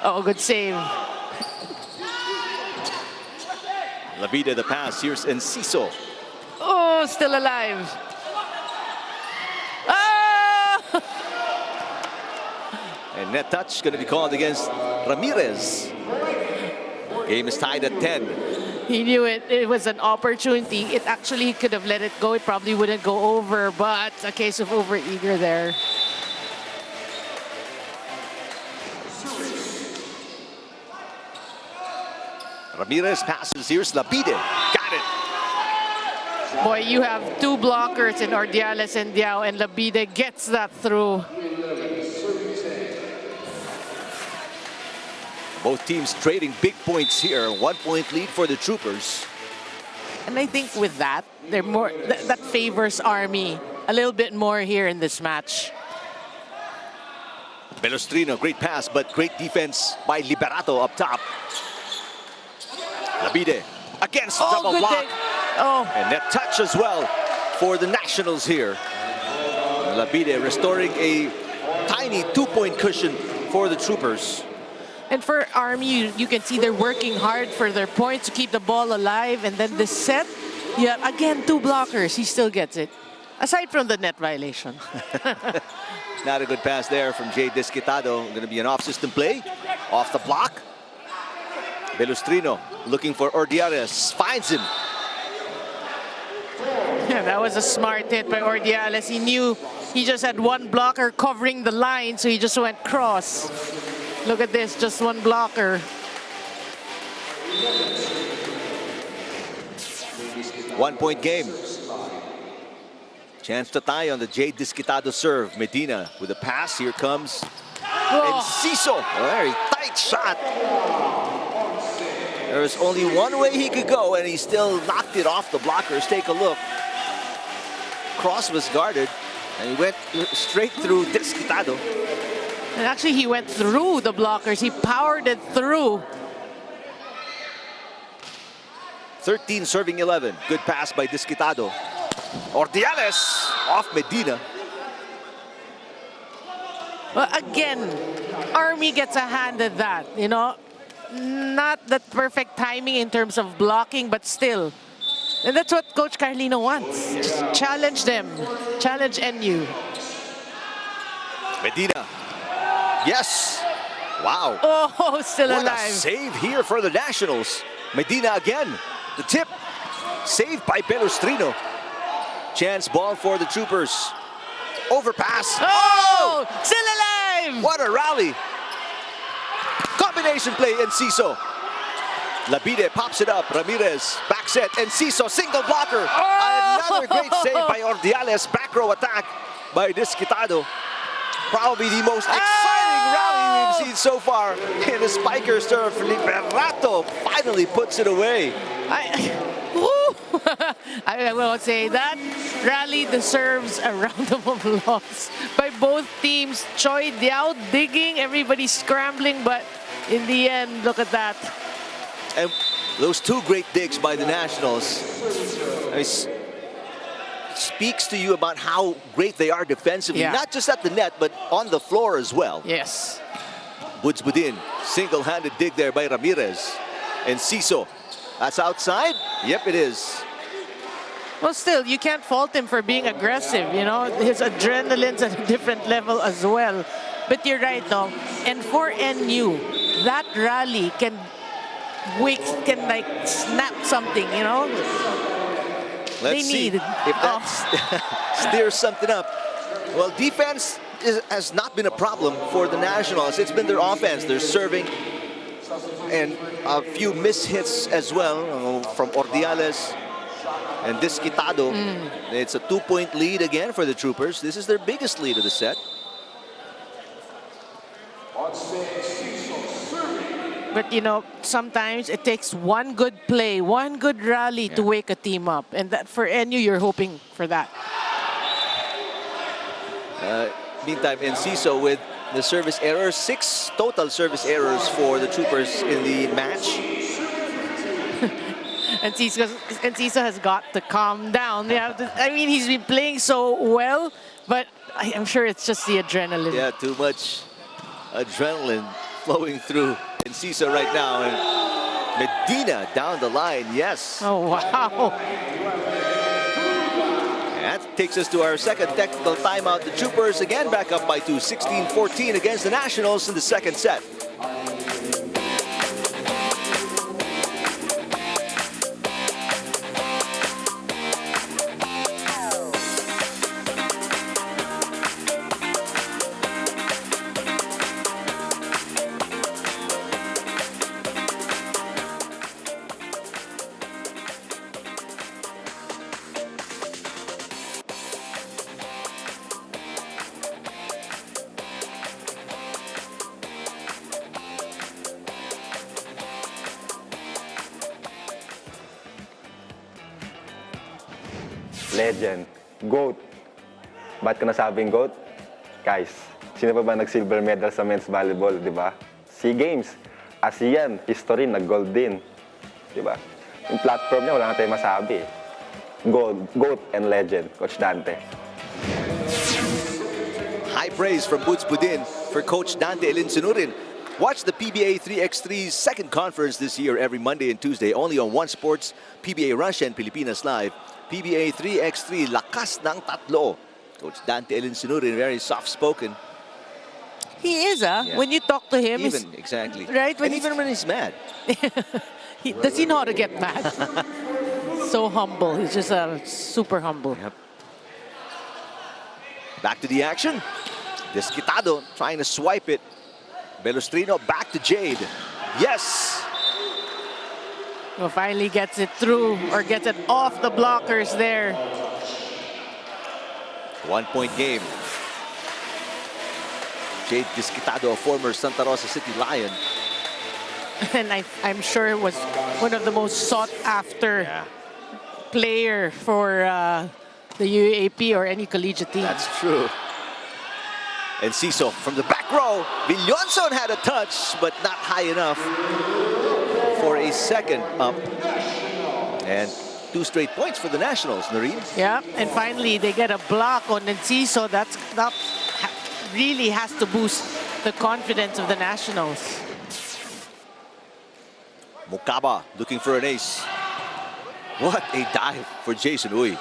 Oh, good save. Labida the pass. Here's Enciso. Oh, still alive. Ah! And net touch going to be called against Ramirez. Game is tied at 10. He knew it. It was an opportunity. It actually could have let it go. It probably wouldn't go over, but a case of overeager there. Ramirez passes. Here's Labide. Got it. Boy, you have two blockers in Ordiales and Diao, and Labide gets that through. Both teams trading big points here. 1-point lead for the Troopers. And I think with that, they're more that favors Army a little bit more here in this match. Pelustrino, great pass, but great defense by Liberato up top. Labide against double good block. dig. Oh, And net touch as well for the Nationals here. Labide restoring a tiny 2-point cushion for the Troopers. and for Army, you can see they're working hard for their points to keep the ball alive. And then this set, yeah, again, two blockers. He still gets it. Aside from the net violation. Not a good pass there from Jay Desquitado. Going to be an off-system play. Off the block. Pelustrino looking for Ordiales. Finds him. Yeah, that was a smart hit by Ordiales. He knew he just had one blocker covering the line, so he just went cross. Look at this, just one blocker. 1-point game. Chance to tie on the Jay Desquitado serve. Medina with a pass. Here comes Enciso. A very tight shot. There was only one way he could go, and he still knocked it off the blockers. Take a look. Cross was guarded, and he went straight through Desquitado. And actually, he went through the blockers. He powered it through. 13 serving 11. Good pass by Desquitado. Ordiales off Medina. Well, again, Army gets a hand at that, you know. Not that perfect timing in terms of blocking, but still. And that's what Coach Carlino wants. Just challenge them. Challenge NU. Medina. Yes. Wow. Oh, still What a alive. save here for the Nationals. Medina again. The tip. Saved by Pelustrino. Chance ball for the Troopers. Overpass. Oh, still alive. What a rally. Combination play, Enciso. Labide pops it up. Ramirez, back set. Enciso, single blocker. Another great save by Ordiales. Back row attack by Desquitado. Probably the most exciting rally we've seen so far. And the spiker serve. Liberato finally puts it away. I will say that rally deserves a round of applause by both teams. Choi Diao digging, everybody scrambling, but in the end, look at that. And those two great digs by the Nationals, I mean, speaks to you about how great they are defensively, Yeah. not just at the net, but on the floor as well. Yes. Woods Budin, single-handed dig there by Ramirez. And Ciso, that's outside? Yep, it is. Well, still, you can't fault him for being aggressive, you know. His adrenaline's at a different level as well. But you're right, though. And for NU, that rally can like snap something, you know. Let's see if that steers something up. Well, defense has not been a problem for the Nationals. It's been their offense. They're serving, and a few missed hits as well from Ordiales and Desquitado. It's a 2-point lead again for the Troopers. This is their biggest lead of the set. But you know, sometimes it takes one good play, one good rally to wake a team up. And that for NU, you're hoping for that. Meantime, Enciso with the service errors. 6 total service errors for the Troopers in the match. Enciso has got to calm down. I mean, he's been playing so well, but I'm sure it's just the adrenaline. Yeah, too much adrenaline flowing through Enciso right now. And Medina down the line, yes. Oh, wow. That takes us to our second technical timeout. The Troopers again back up by 2, 16-14 against the Nationals in the second set. Legend. GOAT. Ba't ko nasabing GOAT? Guys, sino pa ba nag-silver medal sa men's volleyball, di ba? SEA Games. ASEAN, history, nag-gold din. Di ba? Yung platform niya, wala na tayong masabi. GOAT and legend, Coach Dante. High praise from Boots Budin for Coach Dante Elinsunurin. Watch the PBA 3x3's second conference this year every Monday and Tuesday only on One Sports, PBA Russia, and Pilipinas Live. PBA 3x3, lakas ng tatlo. Coach Dante Elinsunurin, very soft-spoken. He is, Yeah. When you talk to him. Even, exactly. Right? And even when he's mad. Does he know how to get mad? So humble. He's just super humble. Yep. Back to the action. Desquitado trying to swipe it. Belustrino back to Jade. Yes! Well, finally gets it through or gets it off the blockers there. 1-point game. Jade Desquitado, a former Santa Rosa City Lion. And I'm sure it was one of the most sought after player for the UAP or any collegiate team. That's true. Enciso from the back row. Villonson had a touch, but not high enough for a second up. And 2 straight points for the Nationals, Noreen. Yeah, and finally they get a block on Enciso. That really has to boost the confidence of the Nationals. Mukaba looking for an ace. What a dive for Jason Uy.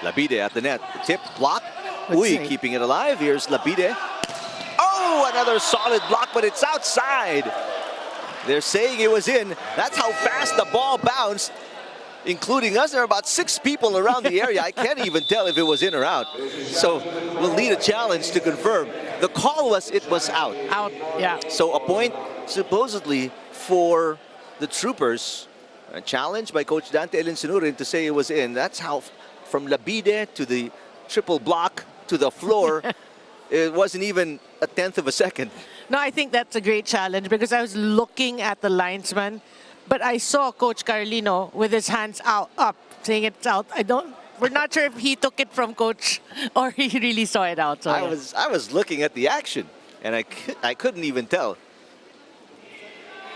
Labide at the net. Tip, block. Uy keeping it alive. Here's Labide. Oh, another solid block, but it's outside. They're saying it was in. That's how fast the ball bounced, including us. There are about 6 people around the area. I can't even tell if it was in or out. So we'll need a challenge to confirm. The call was it was out. Out, yeah. So a point supposedly for the Troopers. A challenge by Coach Dante Elinsunurin to say it was in. That's how from Labide to the triple block to the floor, it wasn't even a 1/10 of a second. No, I think that's a great challenge because I was looking at the linesman, but I saw Coach Carlino with his hands up, saying it's out. We're not sure if he took it from Coach or he really saw it out. So I was looking at the action, and I couldn't even tell.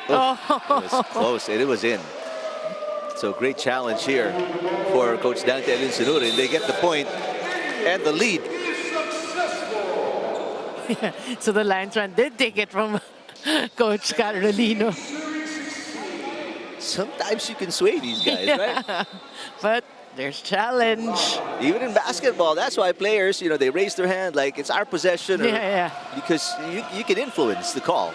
Oh, it was close, and it was in. So great challenge here for Coach Dante Elinsunurin. They get the point and the lead. So the linesman did take it from Coach Carolino. Sometimes you can sway these guys, right? But there's challenge. Even in basketball, that's why players, they raise their hand like it's our possession. Or, because you can influence the call.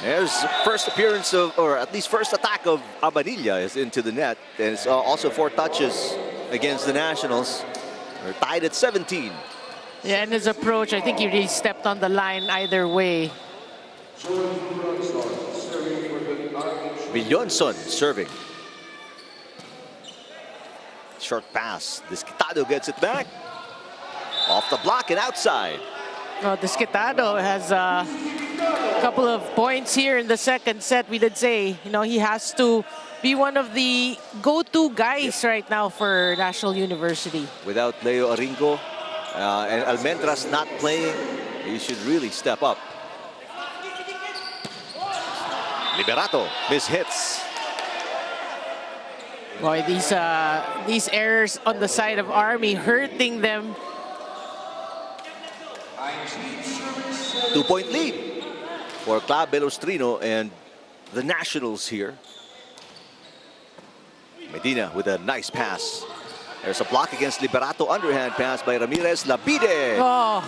There's first appearance of, or at least first attack of Abanilla is into the net. And it's also 4 touches against the Nationals. They're tied at 17. Yeah, and his approach, I think he really stepped on the line either way. Villonson serving. Short pass. Desquitado gets it back. Off the block and outside. Well, Desquitado has a couple of points here in the second set. We did say, you know, he has to be one of the go-to guys right now for National University. Without Leo Aringo and Almendras not playing, he should really step up. Liberato mishits. Boy, these errors on the side of Army hurting them. 2-point lead for Club Belostrino and the Nationals here. Medina with a nice pass. There's a block against Liberato. Underhand pass by Ramirez. Labide. Oh,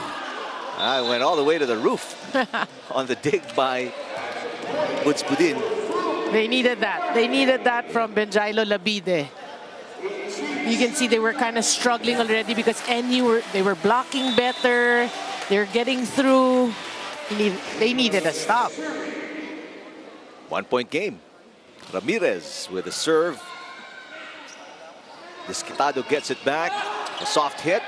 I went all the way to the roof on the dig by Budin. they needed that. They needed that from Benjailo Labide. You can see they were kind of struggling already because they were blocking better. They're getting through. They needed a stop. 1-point game. Ramirez with a serve. Desquitado gets it back. A soft hit.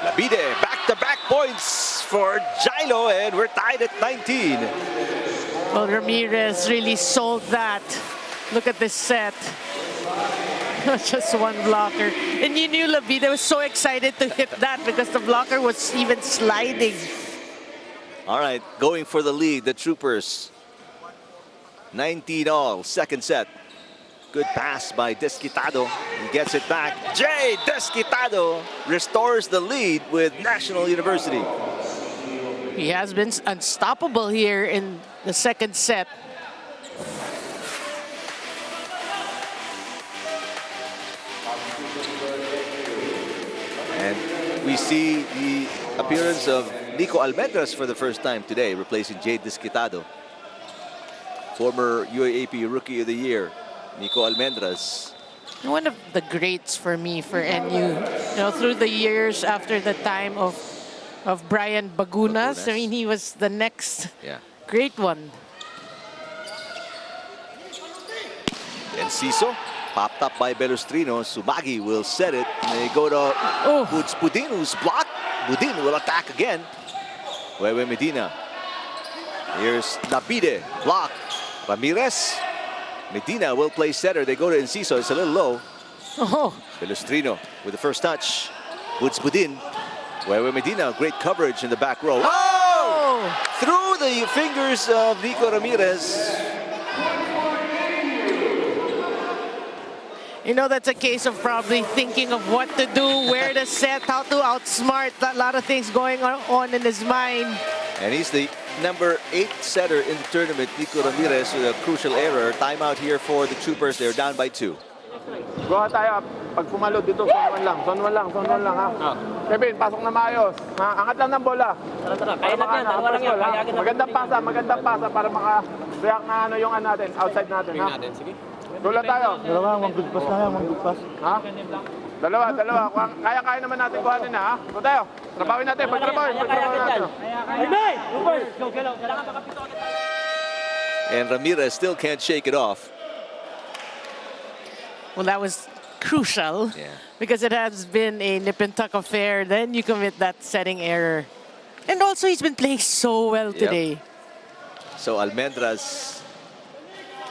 Labide, back-to-back points for Jailo, and we're tied at 19. Well, Ramirez really sold that. Look at this set. Just one blocker. And you knew Labide was so excited to hit that because the blocker was even sliding. All right, going for the lead, the Troopers. 19 all, second set. Good pass by Desquitado. He gets it back. Jay Desquitado restores the lead with National University. He has been unstoppable here in the second set. And we see the appearance of Nico Almendras for the first time today, replacing Jay Desquitado. Former UAAP Rookie of the Year, Nico Almendras. One of the greats for me for NU. You know, through the years after the time of Brian Bagunas. I mean, he was the next great one. Enciso, popped up by Belostrino. Sumagi will set it. And they go to Budin, who's blocked. Budin will attack again. Huehue Medina. Here's Labide, blocked. Ramirez. Medina will play setter. They go to Enciso. It's a little low. Belostrino with the first touch. Budin. Huehue Medina, great coverage in the back row. Oh! Through the fingers of Nico Ramirez. You know, that's a case of probably thinking of what to do, where to set, how to outsmart. A lot of things going on in his mind. And he's the number 8 setter in the tournament, Nico Ramirez, with a crucial error. Timeout here for the Troopers. They're down by 2. Go tayo. Pag pumalo dito, zone 1 lang. Zone 1 lang, zone 1 lang, ha? Kevin, pasok na maayos. Ha? Angat lang ng bola. Tara. Kaya lang yan. Dalawa lang yan. Magandang pasa para maka-react na ano yung natin, outside natin, ha? Sige. Dula tayo. Dalawa, one good pass na yan, one good pass. Ha? Dalawa. Kaya naman natin kuhanin, ha? Go tayo. Trabawin natin, pagtrabawin natin. And Ramirez still can't shake it off. Well, that was crucial because it has been a nip and tuck affair. Then you commit that setting error. And also, he's been playing so well today. So Almendras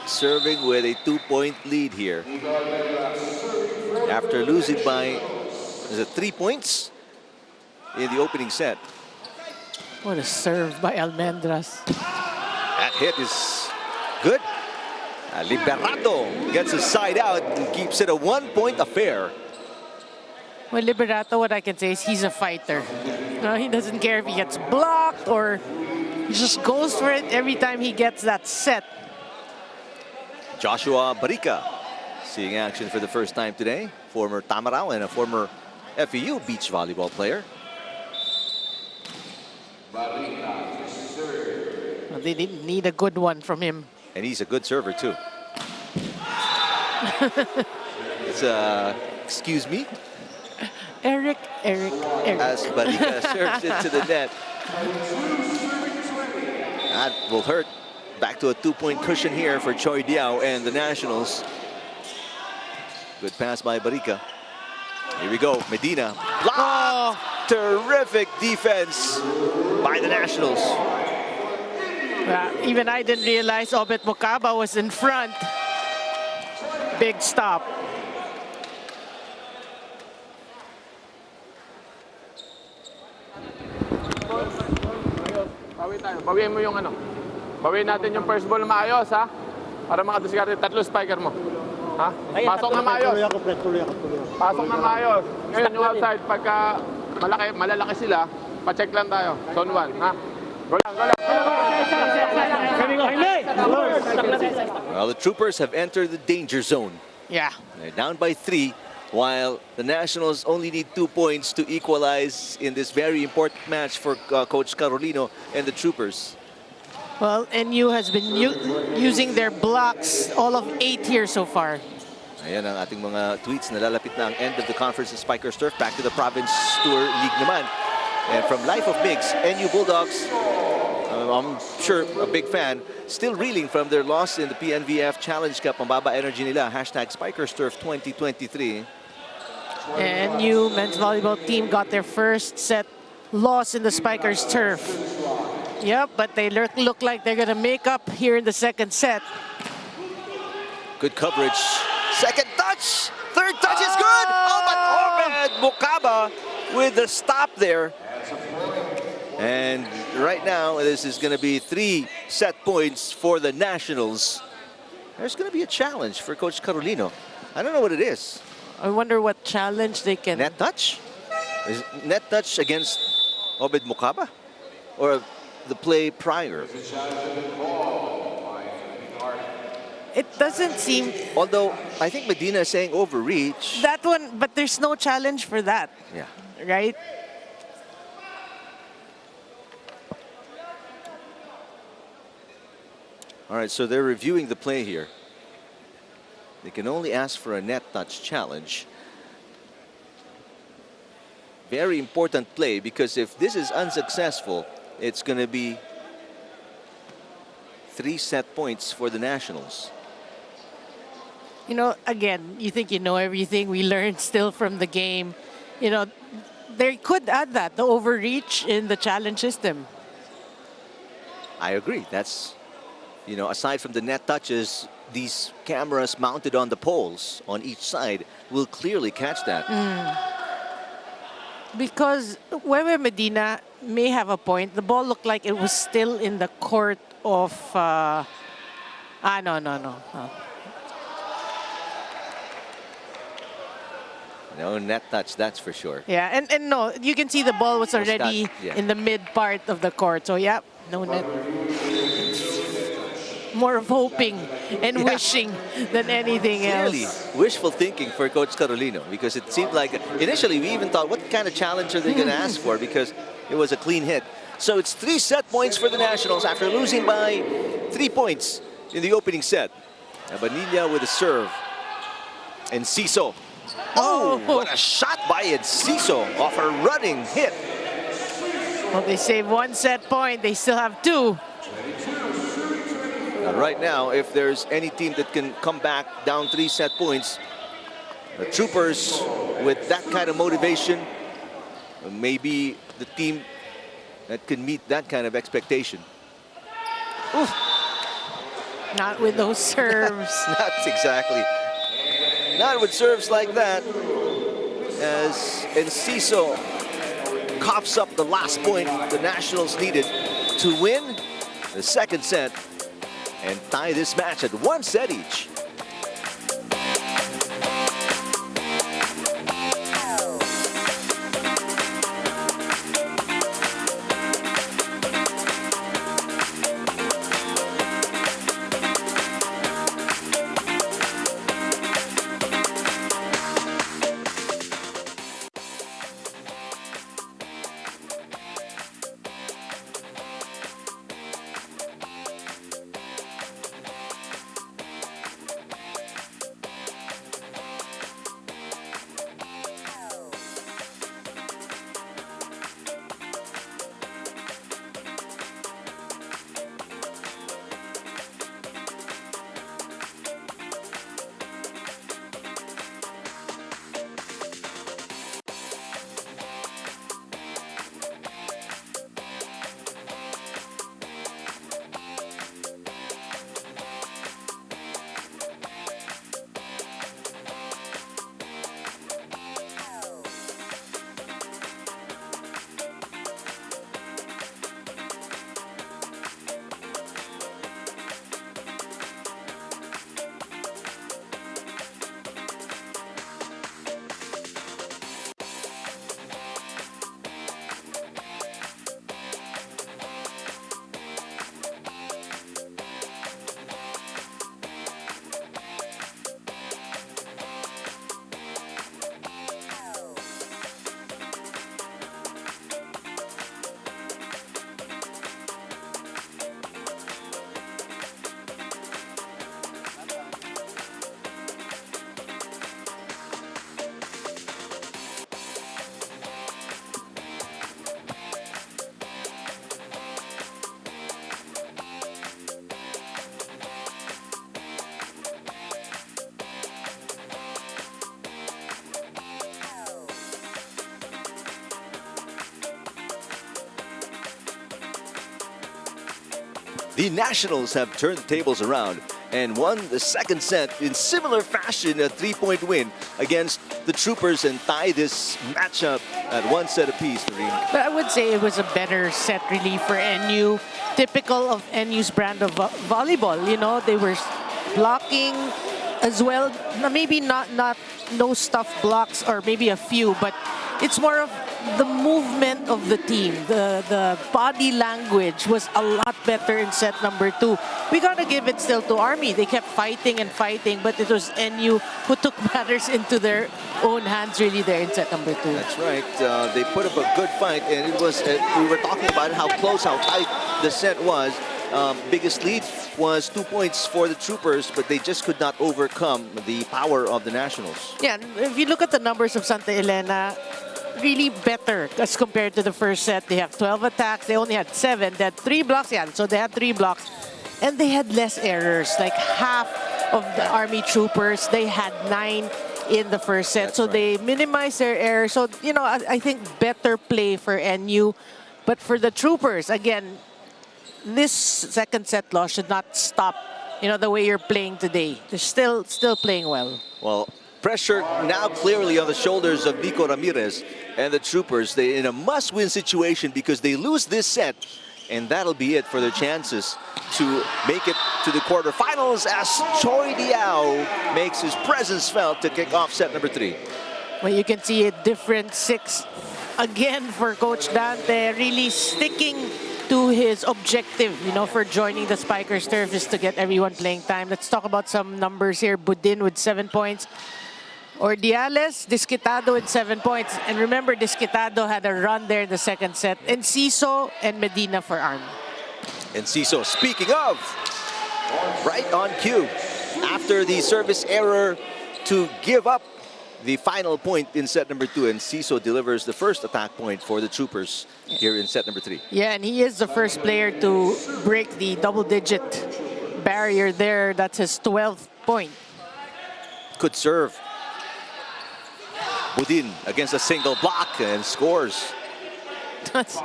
serving with a 2-point lead here. After losing by, is it 3 points in the opening set? What a serve by Almendras. That hit is good. Liberato gets his side out and keeps it a 1-point affair. Well, Liberato, what I can say is he's a fighter. No, he doesn't care if he gets blocked or he just goes for it every time he gets that set. Joshua Barica seeing action for the first time today. Former Tamarao and a former FEU beach volleyball player. Well, they didn't need a good one from him. And he's a good server too. It's excuse me? Eric. As Barica serves into the net. That will hurt. Back to a 2-point cushion here for Choi Diao and the Nationals. Good pass by Barica. Here we go, Medina. Blocked! Terrific defense by the Nationals. Even I didn't realize Obet Mokaba was in front. Big stop. Bawi tayo. Bawiin mo yung ano. Bawiin natin yung first ball maayos, ha? Para makadiskarte. Tatlo spiker mo. Ha? Pasok na maayos. Tuloy ako. Pasok na maayos. Ngayon yung outside, pagka malalaki sila, pa-check lang tayo. Zone 1, ha? Go lang. Well, the Troopers have entered the danger zone. Yeah. They're down by 3, while the Nationals only need 2 points to equalize in this very important match for Coach Carolino and the Troopers. Well, NU has been using their blocks all of 8 here so far. Ayan ang ating mga tweets. Nalalapit na ang end of the conference in Spikers Turf. Back to the Province Tour League naman. And from Life of Migs, NU Bulldogs, I'm sure a big fan, still reeling from their loss in the PNVF Challenge Cup. Mababa energy nila. Hashtag Spikers Turf 2023. NU men's volleyball team got their first set loss in the Spikers Turf. Yep, but they look like they're going to make up here in the second set. Good coverage. Second touch. Third touch is good. Oh, but Obed Mokaba with the stop there. And right now, this is going to be 3 set points for the Nationals. There's going to be a challenge for Coach Carolino. I don't know what it is. I wonder what challenge they can... Net touch? Is net touch against Obed Mokaba? Or the play prior? It doesn't seem... Although, I think Medina is saying overreach. That one, but there's no challenge for that. Yeah. Right? All right, so they're reviewing the play here. They can only ask for a net touch challenge. Very important play, because if this is unsuccessful, it's going to be 3 set points for the Nationals. You know, again, you think you know everything. We learned still from the game. You know, they could add that, the overreach in the challenge system. I agree. That's, you know, aside from the net touches, these cameras mounted on the poles on each side will clearly catch that. Because Wewe Medina may have a point. The ball looked like it was still in the court of... No. No net touch, that's for sure. Yeah, and no, you can see the ball was already in the mid part of the court. So, yeah, no net. More of hoping and wishing than anything Clearly, else. wishful thinking for Coach Carolino, because it seemed like initially we even thought, what kind of challenge are they going to ask for? Because it was a clean hit. So it's 3 set points for the Nationals after losing by 3 points in the opening set. Abanilla with a serve. And Ciso. Oh, what a shot by Enciso off a running hit. Well, they save 1 set point. They still have 2. And right now, if there's any team that can come back down 3 set points, the Troopers with that kind of motivation may be the team that can meet that kind of expectation. Oof. Not with those serves. Not exactly. Not with serves like that. As Enciso coughs up the last point the Nationals needed to win the second set and tie this match at 1 set each. The Nationals have turned the tables around and won the second set in similar fashion, a 3-point win against the Troopers, and tie this matchup at 1 set apiece. But I would say it was a better set really for NU, typical of NU's brand of volleyball. You know, they were blocking as well. Maybe not no stuffed blocks, or maybe a few, but it's more of the movement of the team. The body language was a lot better in set number 2. We gotta give it still to Army. They kept fighting and fighting, but it was NU who took matters into their own hands really there in set number 2. That's right. They put up a good fight, and it was. We were talking about how close, how tight the set was. Biggest lead was 2 points for the Troopers, but they just could not overcome the power of the Nationals. Yeah, if you look at the numbers of Santa Elena, really better as compared to the first set. They have 12 attacks. They only had 7. They had 3 blocks. Yeah, so they had 3 blocks. And they had less errors. Like half of the Army Troopers, they had 9 in the first set. That's so right. they minimized their errors. So, you know, I think better play for NU. But for the Troopers, again, this second set loss should not stop, you know, the way you're playing today. They're still playing well. Well, pressure now clearly on the shoulders of Nico Ramirez and the Troopers. They're in a must-win situation because they lose this set, and that'll be it for their chances to make it to the quarterfinals as Choi Diao makes his presence felt to kick off set number 3. Well, you can see a different 6 again for Coach Dante, really sticking to his objective, you know, for joining the Spikers turf is to get everyone playing time. Let's talk about some numbers here. Budin with 7 points. Ordiales, Disquitado with 7 points. And remember, Disquitado had a run there in the second set. And Ciso and Medina for Army. And Ciso, speaking of, right on cue, after the service error to give up the final point in set number 2, and Ciso delivers the first attack point for the Troopers here in set number 3. Yeah, and he is the first player to break the double-digit barrier there. That's his 12th point. Good serve. Budin against a single block and scores. That's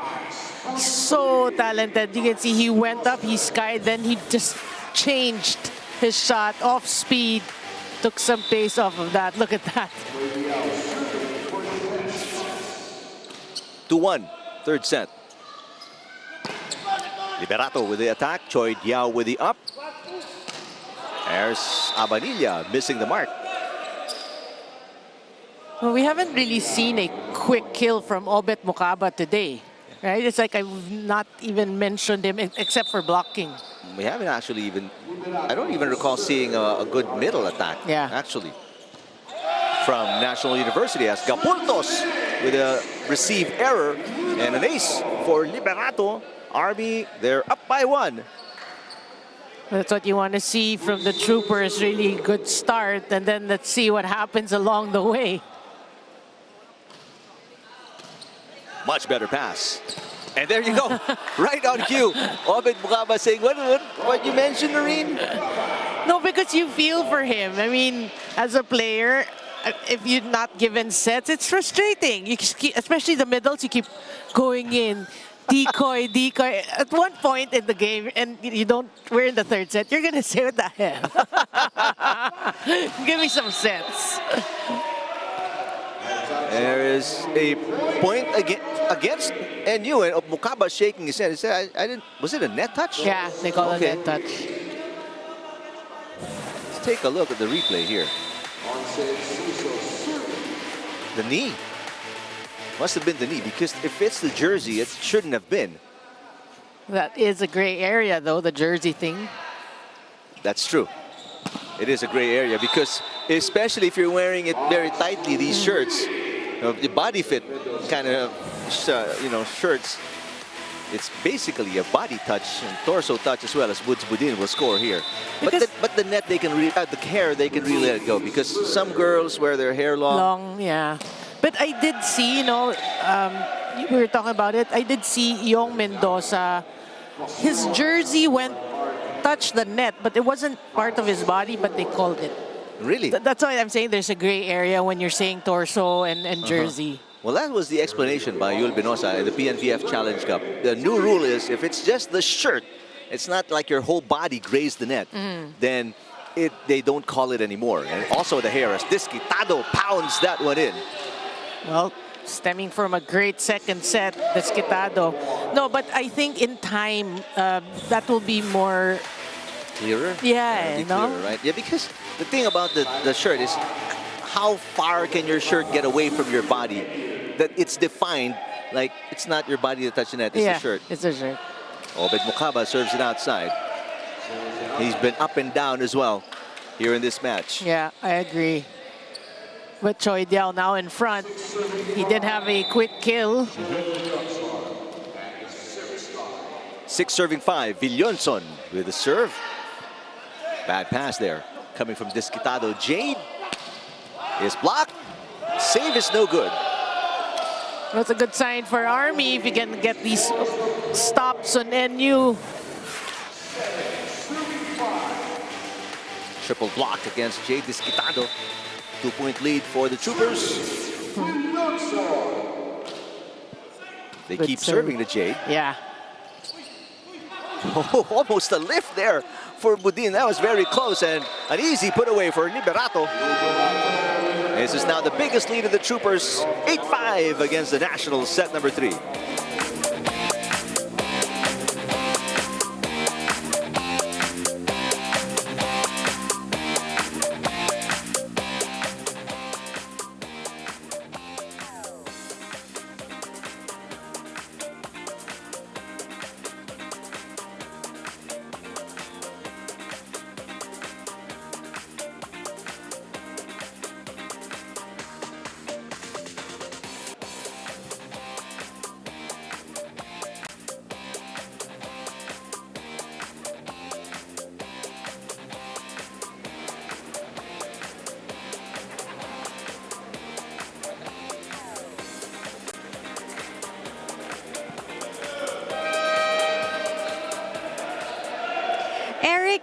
so talented. You can see he went up, he skied, then he just changed his shot off speed. Took some pace off of that. Look at that. 2-1, third set. Liberato with the attack. Choi Diao with the up. There's Abanilla missing the mark. Well, we haven't really seen a quick kill from Obet Mukaba today, right? It's like I've not even mentioned him except for blocking. We haven't actually even, I don't even recall seeing a good middle attack, actually, from National University, as Gapultos with a receive error and an ace for Liberato. Army, they're up by 1. That's what you want to see from the Troopers. Really good start, and then let's see what happens along the way. Much better pass. And there you go, right on cue. Obed Mukaba saying, what you mentioned, Noreen? No, because you feel for him. I mean, as a player, if you're not given sets, it's frustrating. You keep, especially the middles, you keep going in. Decoy. At one point in the game, and you don't, we're in the third set, you're gonna say, what the hell? Give me some sets. There is a point against NU, and Mukaba shaking his head. He said, I didn't, was it a net touch? Yeah, they call it a net touch. Let's take a look at the replay here. The knee. Must have been the knee, because if it's the jersey, it shouldn't have been. That is a gray area, though, the jersey thing. That's true. It is a gray area, because especially if you're wearing it very tightly, these shirts, the body fit kind of, shirts, it's basically a body touch and torso touch as well, as Woods Budin will score here. But the net, they can the hair, they can really let it go, because some girls wear their hair long. Long, yeah. But I did see, we were talking about it, I did see Yong Mendoza, his jersey touched the net, but it wasn't part of his body, but they called it. Really? That's why I'm saying there's a gray area when you're saying torso and jersey. Well, that was the explanation by Yul Binosa in the PNVF Challenge Cup. The new rule is if it's just the shirt, it's not like your whole body grazed the net, then they don't call it anymore. And also the Harris, Desquitado pounds that one in. Well, stemming from a great second set, Desquitado. No, but I think in time, that will be more Clearer? Yeah, no? Clearer, right? Yeah, because the thing about the shirt is how far can your shirt get away from your body that it's defined, like it's not your body that touches the net, it's the shirt. It's a shirt. Obed Mukaba serves it outside. He's been up and down as well here in this match. Yeah, I agree. But Choi Diao now in front. He did have a quick kill. 6 serving 5. Villonson with the serve. Bad pass there coming from Desquitado. Jade is blocked. Save is no good. That's a good sign for Army if you can get these stops on NU. Triple block against Jade Desquitado. 2-point lead for the Troopers. They Good keep serve. serving the Jade. Yeah. Oh, almost a lift there for Budin. That was very close and an easy put away for Liberato. This is now the biggest lead of the Troopers. 8-5 against the Nationals, set number 3.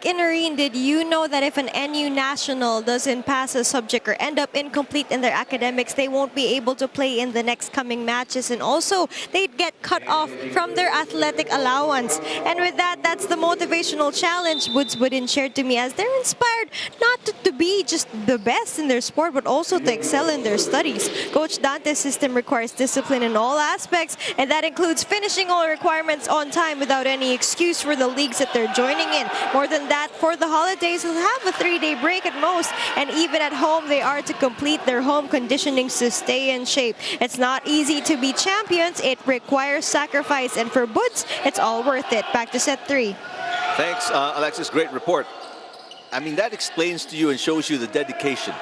Inarine, did you know that if an NU national doesn't pass a subject or end up incomplete in their academics, they won't be able to play in the next coming matches, and also they'd get cut off from their athletic allowance? And with that, that's the motivational challenge Woods Budin shared to me, as they're inspired not to be just the best in their sport, but also to excel in their studies. Coach Dante's system requires discipline in all aspects, and that includes finishing all requirements on time without any excuse for the leagues that they're joining in. More than that, for the holidays, they'll have a 3-day break at most, and even at home, they are to complete their home conditioning to stay in shape. It's not easy to be champions. It requires sacrifice, and for Buds, it's all worth it. Back to set 3. Thanks, Alexis. Great report. I mean, that explains to you and shows you the dedication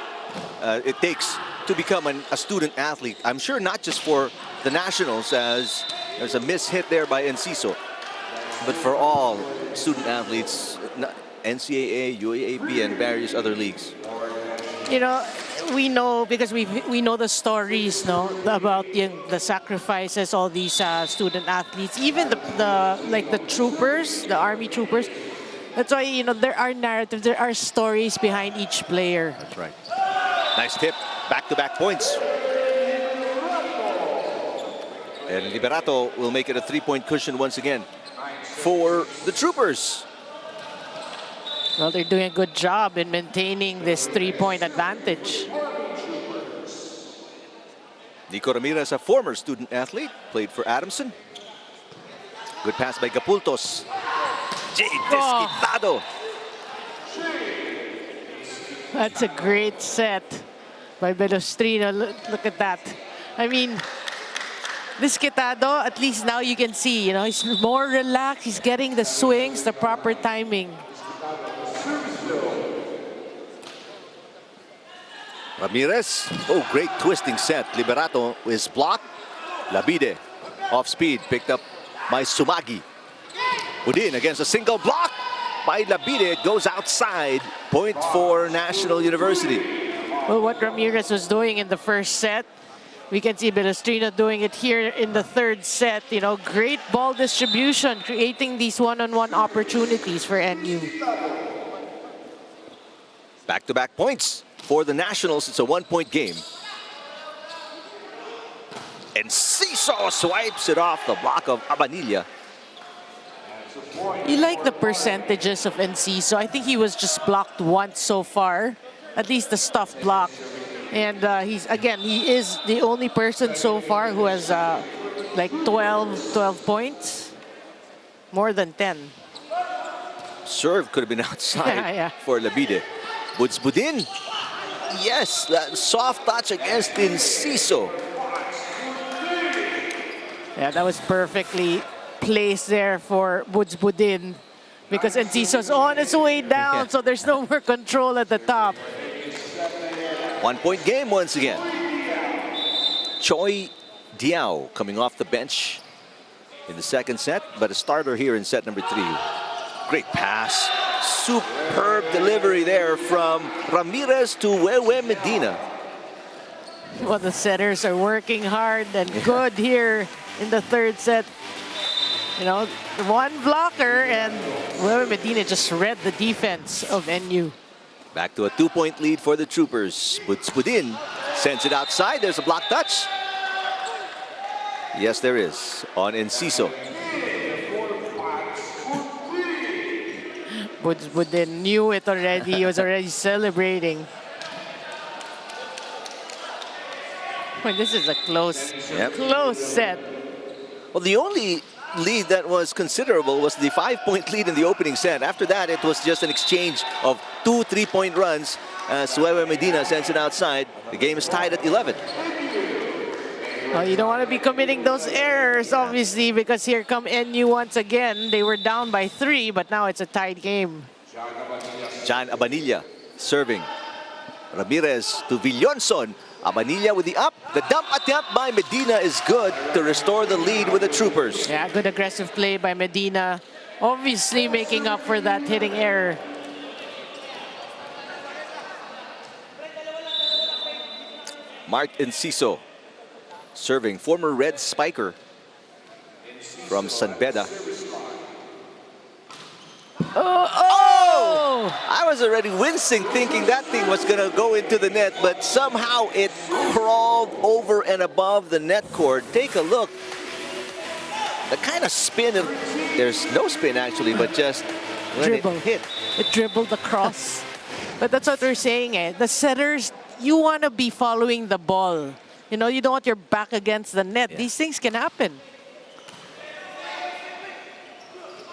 it takes to become a student athlete. I'm sure not just for the Nationals, as there's a miss hit there by Enciso, but for all student athletes, NCAA, UAAP, and various other leagues. You know, we know because we know the stories, no, about the sacrifices all these student athletes, even the troopers, the Army troopers. That's why, you know, there are narratives, there are stories behind each player. That's right. Nice tip. Back-to-back points. And Liberato will make it a 3-point cushion once again for the Troopers. Well, they're doing a good job in maintaining this 3-point advantage. Nico Ramirez, a former student athlete, played for Adamson. Good pass by Gapultos. Jade Desquitado. That's a great set by Belostrino. Look at that. I mean, Desquitado, at least now you can see, you know, he's more relaxed. He's getting the swings, the proper timing. Ramirez. Oh, great twisting set. Liberato is blocked. Labide off speed, picked up by Sumagi. Budin against a single block by Labide. It goes outside. Point for National University. Well, what Ramirez was doing in the first set, we can see Belostrino doing it here in the third set. You know, great ball distribution, creating these one-on-one opportunities for NU. Back-to-back points for the Nationals. It's a 1-point game. And Ciso swipes it off the block of Abanilla. You like the percentages of Enciso. I think he was just blocked once so far, at least the stuff block. And he is the only person so far who has like 12 points, more than 10. Serve could have been outside for Labide. Budsbudin. Yes, that soft touch against Enciso. Yeah, that was perfectly placed there for Budsbudin because Enciso's on its way down, so there's no more control at the top. 1 point game once again. Choi Diao coming off the bench in the second set, but a starter here in set number 3. Great pass. Superb delivery there from Ramirez to Wewe Medina. Well, the setters are working hard and good here in the third set. You know, one blocker and Wewe Medina just read the defense of NU. Back to a 2-point lead for the Troopers. Budsbudin sends it outside. There's a block touch. Yes, there is on Enciso. Budsbudin knew it already. He was already celebrating. Well, this is a close set. Well, the only lead that was considerable was the 5-point lead in the opening set. After that, it was just an exchange of 2 3-point runs as Wewe Medina sends it outside. The game is tied at 11. Well, you don't want to be committing those errors, obviously, because here come NU once again. They were down by 3, but now it's a tied game. John Abanilla serving. Ramirez to Villonson. Abanilla with the up. The dump attempt by Medina is good to restore the lead with the Troopers. Yeah, good aggressive play by Medina. Obviously making up for that hitting error. Mark Enciso serving, former Red Spiker from San Beda. I was already wincing thinking that thing was going to go into the net, but somehow it crawled over and above the net cord. Take a look. The kind of spin, there's no spin actually, but just when it hit. It dribbled across. But that's what we're saying, eh? The setters, you want to be following the ball. You know, you don't want your back against the net. These things can happen.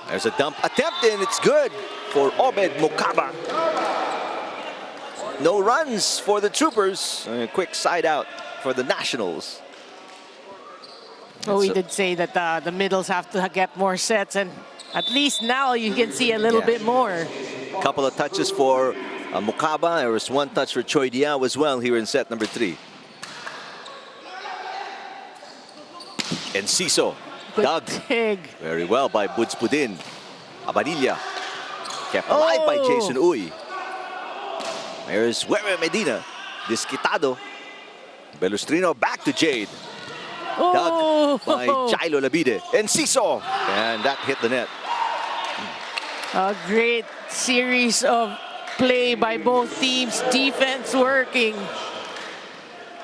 There's a dump attempt and it's good for Obed Mokaba. No runs for the Troopers. A quick side out for the Nationals. Well, we did say that the middles have to get more sets, and at least now you can see a little bit more. Couple of touches for Mokaba. There was one touch for Choi Diao as well here in set number 3. Enciso. Dug. Very well by Budsbudin. Abanilla. Kept alive by Jason Uy. There's Wewe Medina. Disquitado. Belustrino back to Jade. Dug by Jailo Labide. Enciso. And that hit the net. A great series of play by both teams. Defense working.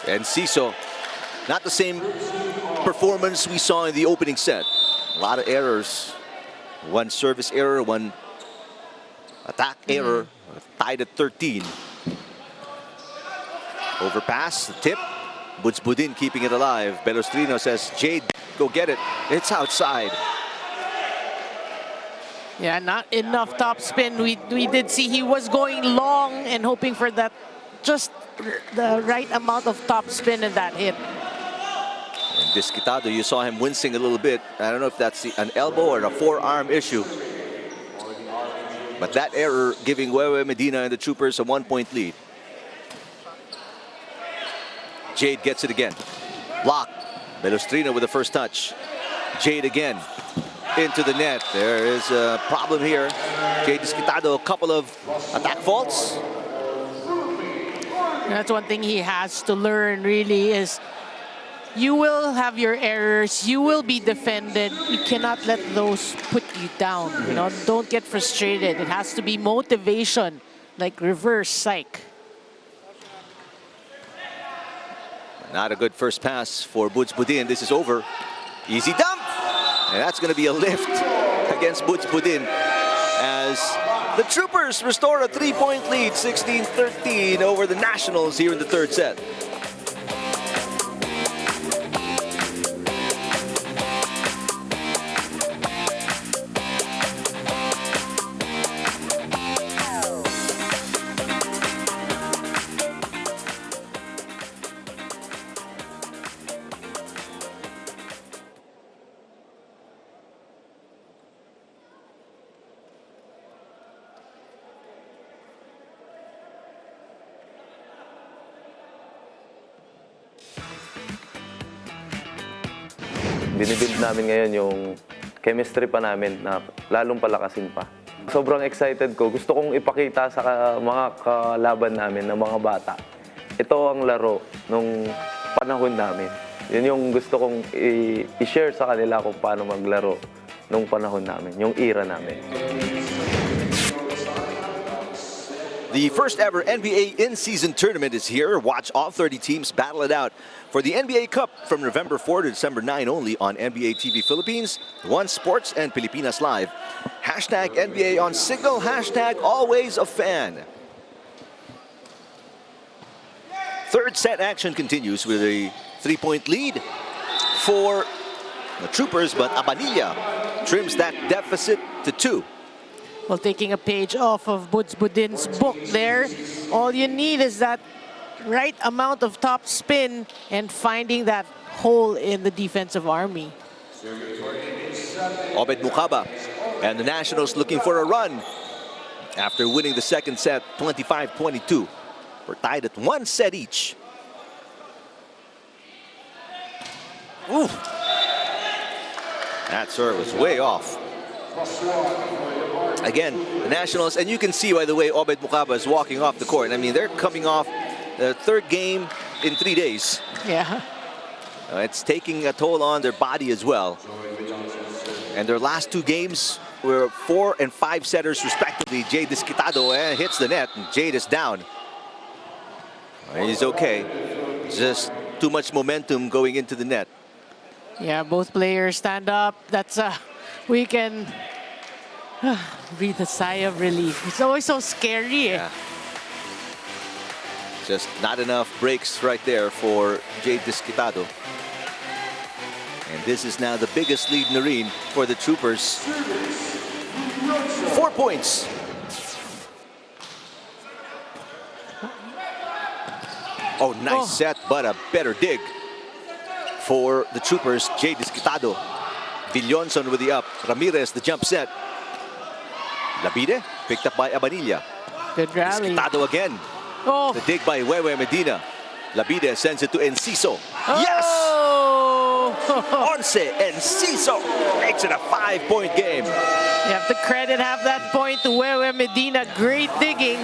Enciso. Not the same performance we saw in the opening set. A lot of errors. One service error, one attack error. Tied at 13. Overpass, the tip. Budsbudin keeping it alive. Belustrino says, Jade, go get it. It's outside. Yeah, not enough top spin. We did see he was going long and hoping for that, just the right amount of top spin in that hit. And Disquitado, you saw him wincing a little bit. I don't know if that's an elbow or a forearm issue. But that error giving Wewe Medina and the Troopers a 1-point lead. Jade gets it again. Block. Belustrino with the first touch. Jade again. Into the net. There is a problem here. Jade Disquitado, a couple of attack faults. That's one thing he has to learn, really, is you will have your errors. You will be defended. You cannot let those put you down. You know, don't get frustrated. It has to be motivation, like reverse psych. Not a good first pass for Budsbudin. This is over. Easy dump. And that's going to be a lift against Budin as the Troopers restore a 3-point lead, 16-13 over the Nationals here in the third set. Binibuild namin ngayon yung chemistry pa namin na lalong palakasin pa. Sobrang excited ko. Gusto kong ipakita sa mga kalaban namin, ng mga bata. Ito ang laro nung panahon namin. Yun yung gusto kong i-share sa kanila kung paano maglaro nung panahon namin, yung era namin. The first ever NBA in-season tournament is here. Watch all 30 teams battle it out for the NBA Cup from November 4 to December 9 only on NBA TV Philippines, One Sports, and Pilipinas Live. Hashtag NBA on Signal, hashtag always a fan. Third set action continues with a 3-point lead for the Troopers, but Abanilla trims that deficit to 2. Well, taking a page off of Budin's book there, all you need is that right amount of top spin and finding that hole in the defensive army. Obed Mukaba and the Nationals looking for a run after winning the second set 25-22. We're tied at 1 set each. Ooh. That serve was way off. Again, the Nationals, and you can see, by the way, Obed Mukaba is walking off the court. I mean, they're coming off the third game in 3 days. Yeah. It's taking a toll on their body as well. And their last 2 games were 4 and 5 setters respectively. Jade Desquitado hits the net, and Jade is down. He's okay. Just too much momentum going into the net. Yeah, both players stand up. That's we can breathe a sigh of relief. It's always so scary. Yeah. Just not enough breaks right there for Jade Desquitado. And this is now the biggest lead in the ring for the Troopers. 4 points. Oh, nice set, but a better dig for the Troopers. Jade Desquitado. Villonson with the up. Ramirez, the jump set. Labide, picked up by Abanilla. Good rally. Desquitado again. Oh. The dig by Wewe Medina. Labide sends it to Enciso. Oh. Yes! Once Enciso makes it a 5-point game. You have to have that point to Wewe Medina. Great digging.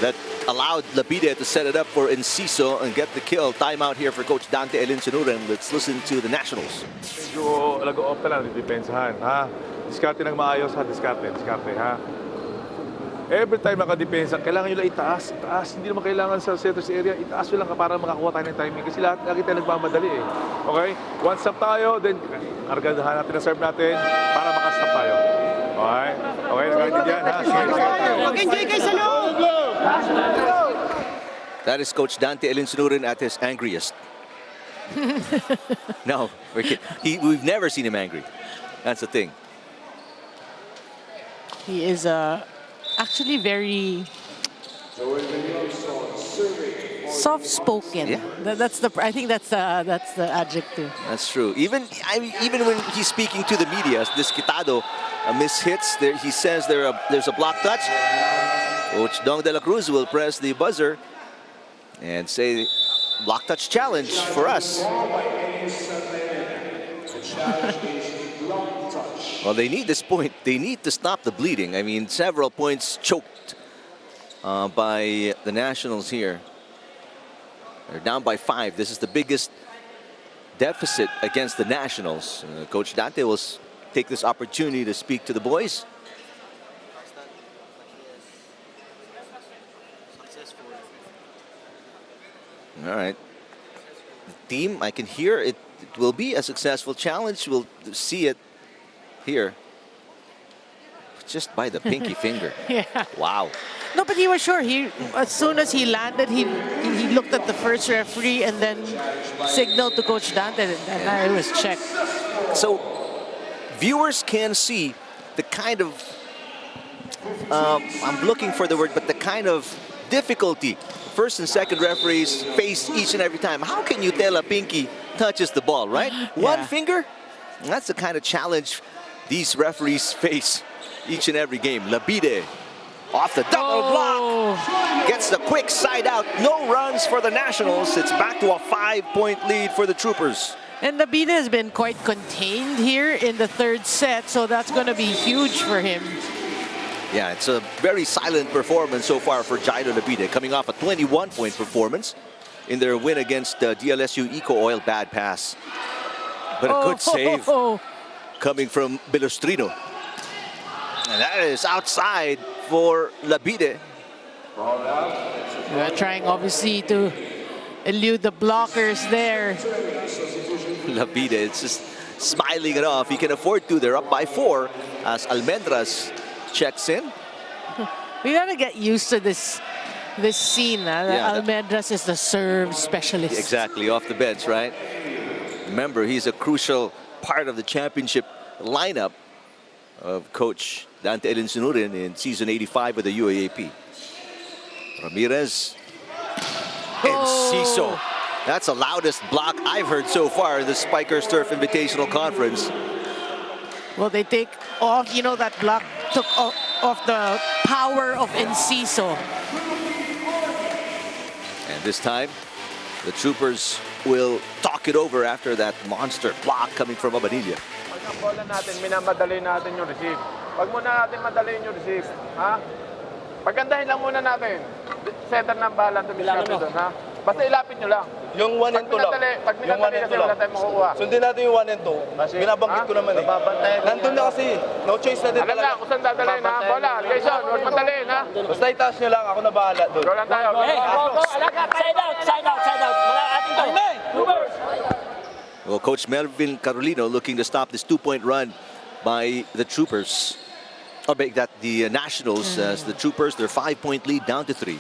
That allowed Labide to set it up for Enciso and get the kill. Timeout here for Coach Dante Elinsunuran. Let's listen to the Nationals. Medyo nag-off ka lang, depensahan, ha? Diskarte ng maayos, ha? Diskarte, ha? Every time makadepensa, kailangan nyo lang itaas. Hindi naman kailangan sa setters area. Itaas nyo lang para makakuha tayo ng timing. Kasi lagi tayo nagmamadali eh. Okay? One stop tayo, then kargadahan natin ang serve natin para makastop tayo. Okay? Okay, nagkaintindihan ha? Mag-enjoy kayo sa loob! That is Coach Dante Elinsunuran at his angriest. No, we've never seen him angry. That's the thing. He is actually very soft-spoken. Yeah. I think that's the adjective. That's true. Even when he's speaking to the media, Desquitado mishits. He says there's a block touch. Coach Dong de la Cruz will press the buzzer and say block touch challenge for us. Well, they need this point. They need to stop the bleeding. I mean, several points choked by the Nationals here. They're down by 5. This is the biggest deficit against the Nationals. Coach Dante will take this opportunity to speak to the boys. All right. The team, I can hear it will be a successful challenge. We'll see it here. Just by the pinky finger. Yeah. Wow. No, but he was sure. As soon as he landed, he looked at the first referee and then signaled to Coach Dante, and it was checked. So viewers can see the kind of, I'm looking for the word, but the kind of difficulty first and second referees face each and every time. How can you tell a pinky touches the ball, right? One finger? That's the kind of challenge these referees face each and every game. Labide off the double block. Gets the quick side out. No runs for the Nationals. It's back to a 5-point lead for the Troopers. And Labide has been quite contained here in the third set, so that's going to be huge for him. Yeah, it's a very silent performance so far for Jairo Labide, coming off a 21-point performance in their win against DLSU Eco Oil. Bad pass. But a good save coming from Belustrino. And that is outside for Labide. We're trying, obviously, to elude the blockers there. Labide is just smiling it off. He can afford to. They're up by 4 as Almendras checks in. We gotta get used to this scene. Yeah, Almendras is the serve specialist. Exactly, off the bench, right? Remember, he's a crucial part of the championship lineup of Coach Dante Elinsunurin in season 85 with the UAAP. Ramirez and Ciso. That's the loudest block I've heard so far in the Spikers Turf Invitational Conference. Well, they take off, you know, that block took off the power of Enciso. And this time, the Troopers will talk it over after that monster block coming from Abanilla. Pag ang bola natin, minamadali natin yung receive. Pag muna natin madaliin yung receive, ha? Pagandahin lang muna natin. Center ng bala, tumiskapin doon, ha? Basta ilapit nyo lang. Yung 1 and 2 lang. Pag minadali kasi wala tayong makukuha. Sundin natin yung 1 and 2. Binabanggit ko naman eh. Nandun na kasi. No choice na din talaga. Alam lang kung saan dadalhin, ha? Bola, Jason, huwag madaliin, ha? Basta itaas nyo lang. Ako na bahala doon. Go lang tayo. Side out, side out, side out. Mga ating to. Well, Coach Melvin Carolino looking to stop this 2-point run by the Troopers. Or the Nationals, as the Troopers, their 5-point lead down to 3.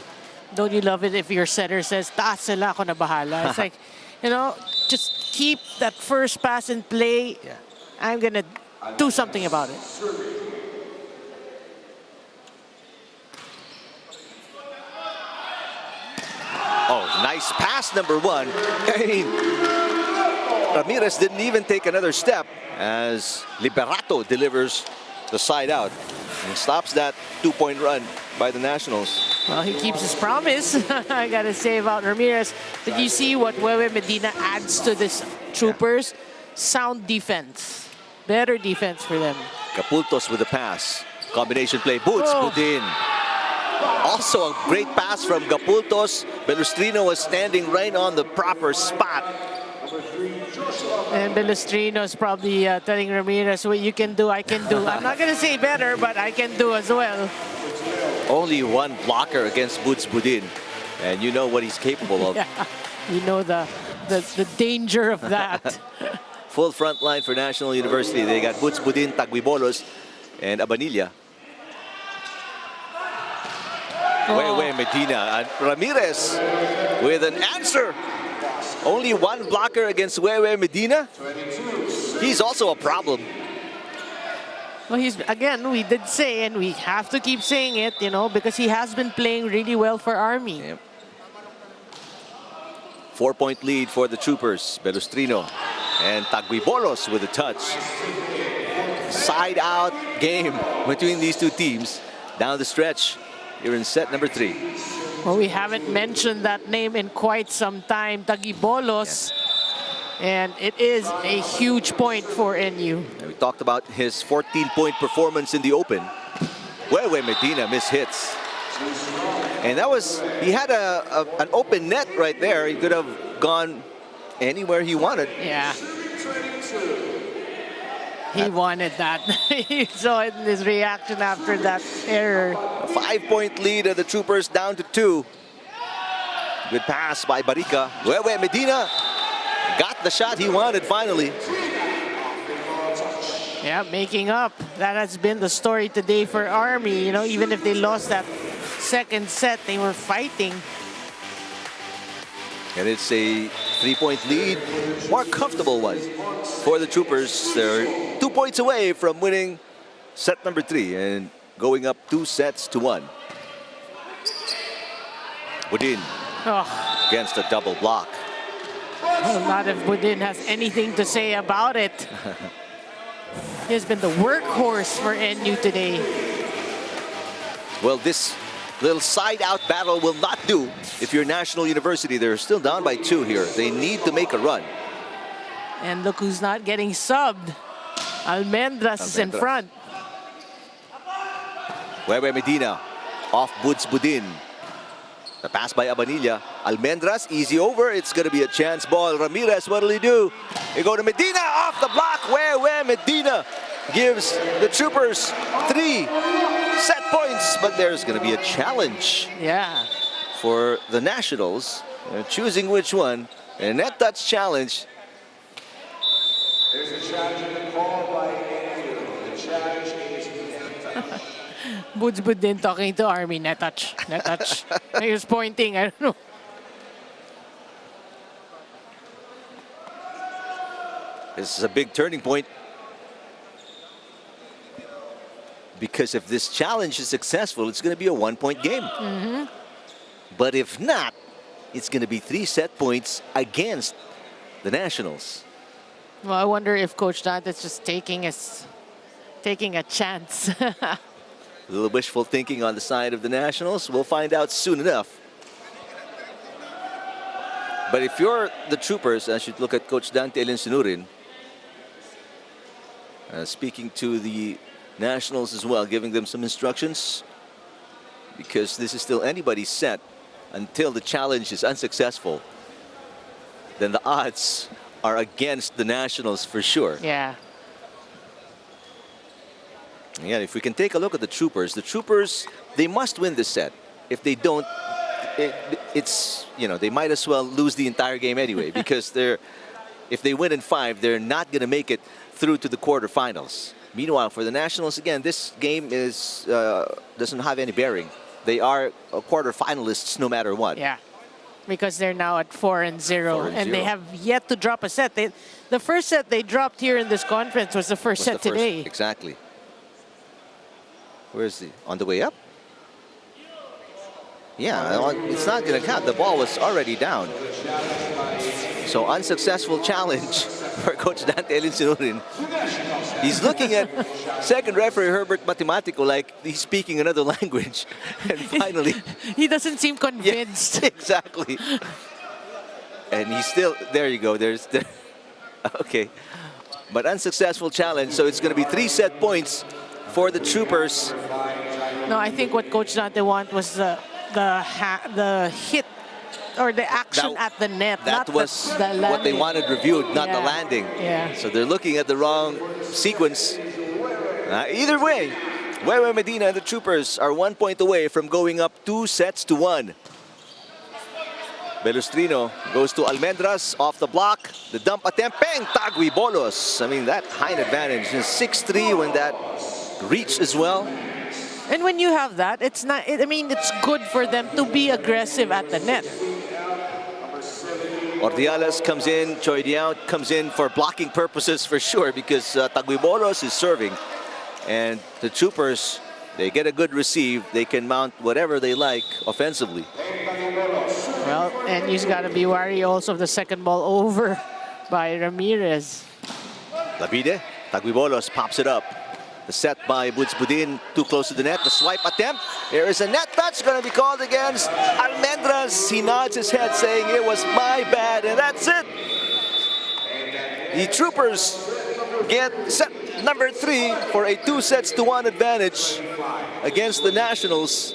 Don't you love it if your setter says, taas sila, ako na bahala. It's like, you know, just keep that first pass in play. Yeah. I'm going to do something about it. Oh, nice pass, number 1. I mean, Ramirez didn't even take another step as Liberato delivers the side out and stops that 2-point run by the Nationals. Well, he keeps his promise. I got to say about Ramirez. Did you see what Wewe Medina adds to this Troopers? Yeah. Sound defense. Better defense for them. Capultos with the pass. Combination play. Boots put in. Also a great pass from Capultos. Belustrino was standing right on the proper spot. And Belustrino is probably telling Ramirez, what you can do, I can do. I'm not going to say better, but I can do as well. Only one blocker against Boots Budin. And you know what he's capable of. Yeah, you know the danger of that. Full front line for National University. They got Boots Budin, Tagbibolos, and Abanilla. Wewe Medina and Ramirez with an answer. Only one blocker against Wewe Medina. He's also a problem. Well, again, we did say, and we have to keep saying it, you know, because he has been playing really well for Army. Yep. 4-point lead for the Troopers. Belustrino and Tagbibolos with a touch. Side out game between these two teams down the stretch here in set number 3. Well, we haven't mentioned that name in quite some time, Tagbibolos. Yeah. And it is a huge point for NU. And we talked about his 14-point performance in the Open. Wewe Medina mishits. And that was, he had an open net right there. He could have gone anywhere he wanted. Yeah. He wanted that. You saw it in his reaction after that error. A 5-point lead of the Troopers down to 2. Good pass by Barica. Wewe Medina got the shot he wanted finally. Yeah, making up. That has been the story today for Army. You know, even if they lost that second set, they were fighting. And it's a 3-point lead, more comfortable one for the Troopers. They're 2 points away from winning set number 3 and going up 2-1. Budin against a double block. Well, not if Budin has anything to say about it. He has been the workhorse for NU today. Well, this little side-out battle will not do if you're National University. They're still down by 2 here. They need to make a run. And look who's not getting subbed. Almendras is in front. Wewe Medina off Buds Budin. The pass by Abanilla. Almendras, easy over. It's going to be a chance ball. Ramirez, what'll he do? They go to Medina off the block. Wewe Medina gives the Troopers 3 set points. But there's going to be a challenge for the Nationals. They're choosing which one. A net touch challenge. There's a challenge in the call by NU. The challenge is Buds Budin talking to Army. Net touch. Net touch. He was pointing. I don't know. This is a big turning point. Because if this challenge is successful, it's going to be a 1-point game. But if not, it's going to be 3 set points against the Nationals. Well, I wonder if Coach Dante's just taking a chance. A little wishful thinking on the side of the Nationals. We'll find out soon enough. But if you're the Troopers, I should look at Coach Dante Elensinurin. Speaking to the Nationals as well, giving them some instructions. Because this is still anybody's set until the challenge is unsuccessful. Then the odds are against the Nationals for sure. Yeah. Yeah, if we can take a look at the Troopers, they must win this set. If they don't, it's, you know, they might as well lose the entire game anyway, because if they win in 5, they're not going to make it through to the quarterfinals. Meanwhile, for the Nationals, again, this game is doesn't have any bearing. They are quarterfinalists no matter what. Yeah, because they're now at 4-0, and they have yet to drop a set. The first set they dropped here in this conference was the first set today. Exactly. Where's the on the way up? Yeah, it's not going to count. The ball was already down. So unsuccessful challenge for Coach Dante Elensinurin. He's looking at second referee Herbert Matematico like he's speaking another language. And finally, he doesn't seem convinced. Yeah, exactly. And he's still, there you go. Okay. But unsuccessful challenge. So it's going to be 3 set points for the Troopers. No, I think what Coach Dante wanted was the hit or the action at the net. That not was the landing. what they wanted reviewed, not the landing. Yeah. So they're looking at the wrong sequence. Either way, Wewe Medina and the Troopers are 1 point away from going up 2-1. Belustrino goes to Almendras off the block. The dump attempt, bang, Tagui Bolos. I mean, that height advantage is 6'3" when that reach as well. And when you have that, it's not. I mean, it's good for them to be aggressive at the net. Ordiales comes in, Choi Diao comes in for blocking purposes for sure, because Tagui Bolos is serving. And the Troopers, they get a good receive. They can mount whatever they like offensively. Well, and you've got to be wary also of the second ball over by Ramirez. Labide, Tagui Bolos pops it up. The set by Buds Budin, too close to the net. The swipe attempt. There is a net touch going to be called against Almendras. He nods his head saying it was my bad, and that's it. The Troopers get set number 3 for a 2-1 advantage against the Nationals.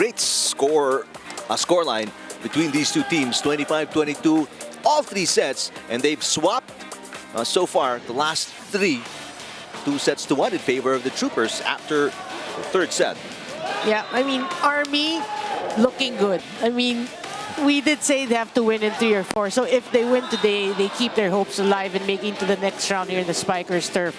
great scoreline between these two teams, 25-22, all three sets, and they've swapped so far the last three, 2-1 in favor of the Troopers after the third set. Yeah, I mean, Army looking good. I mean, we did say they have to win in 3 or 4. So if they win today, they keep their hopes alive and making to the next round here in the Spikers turf.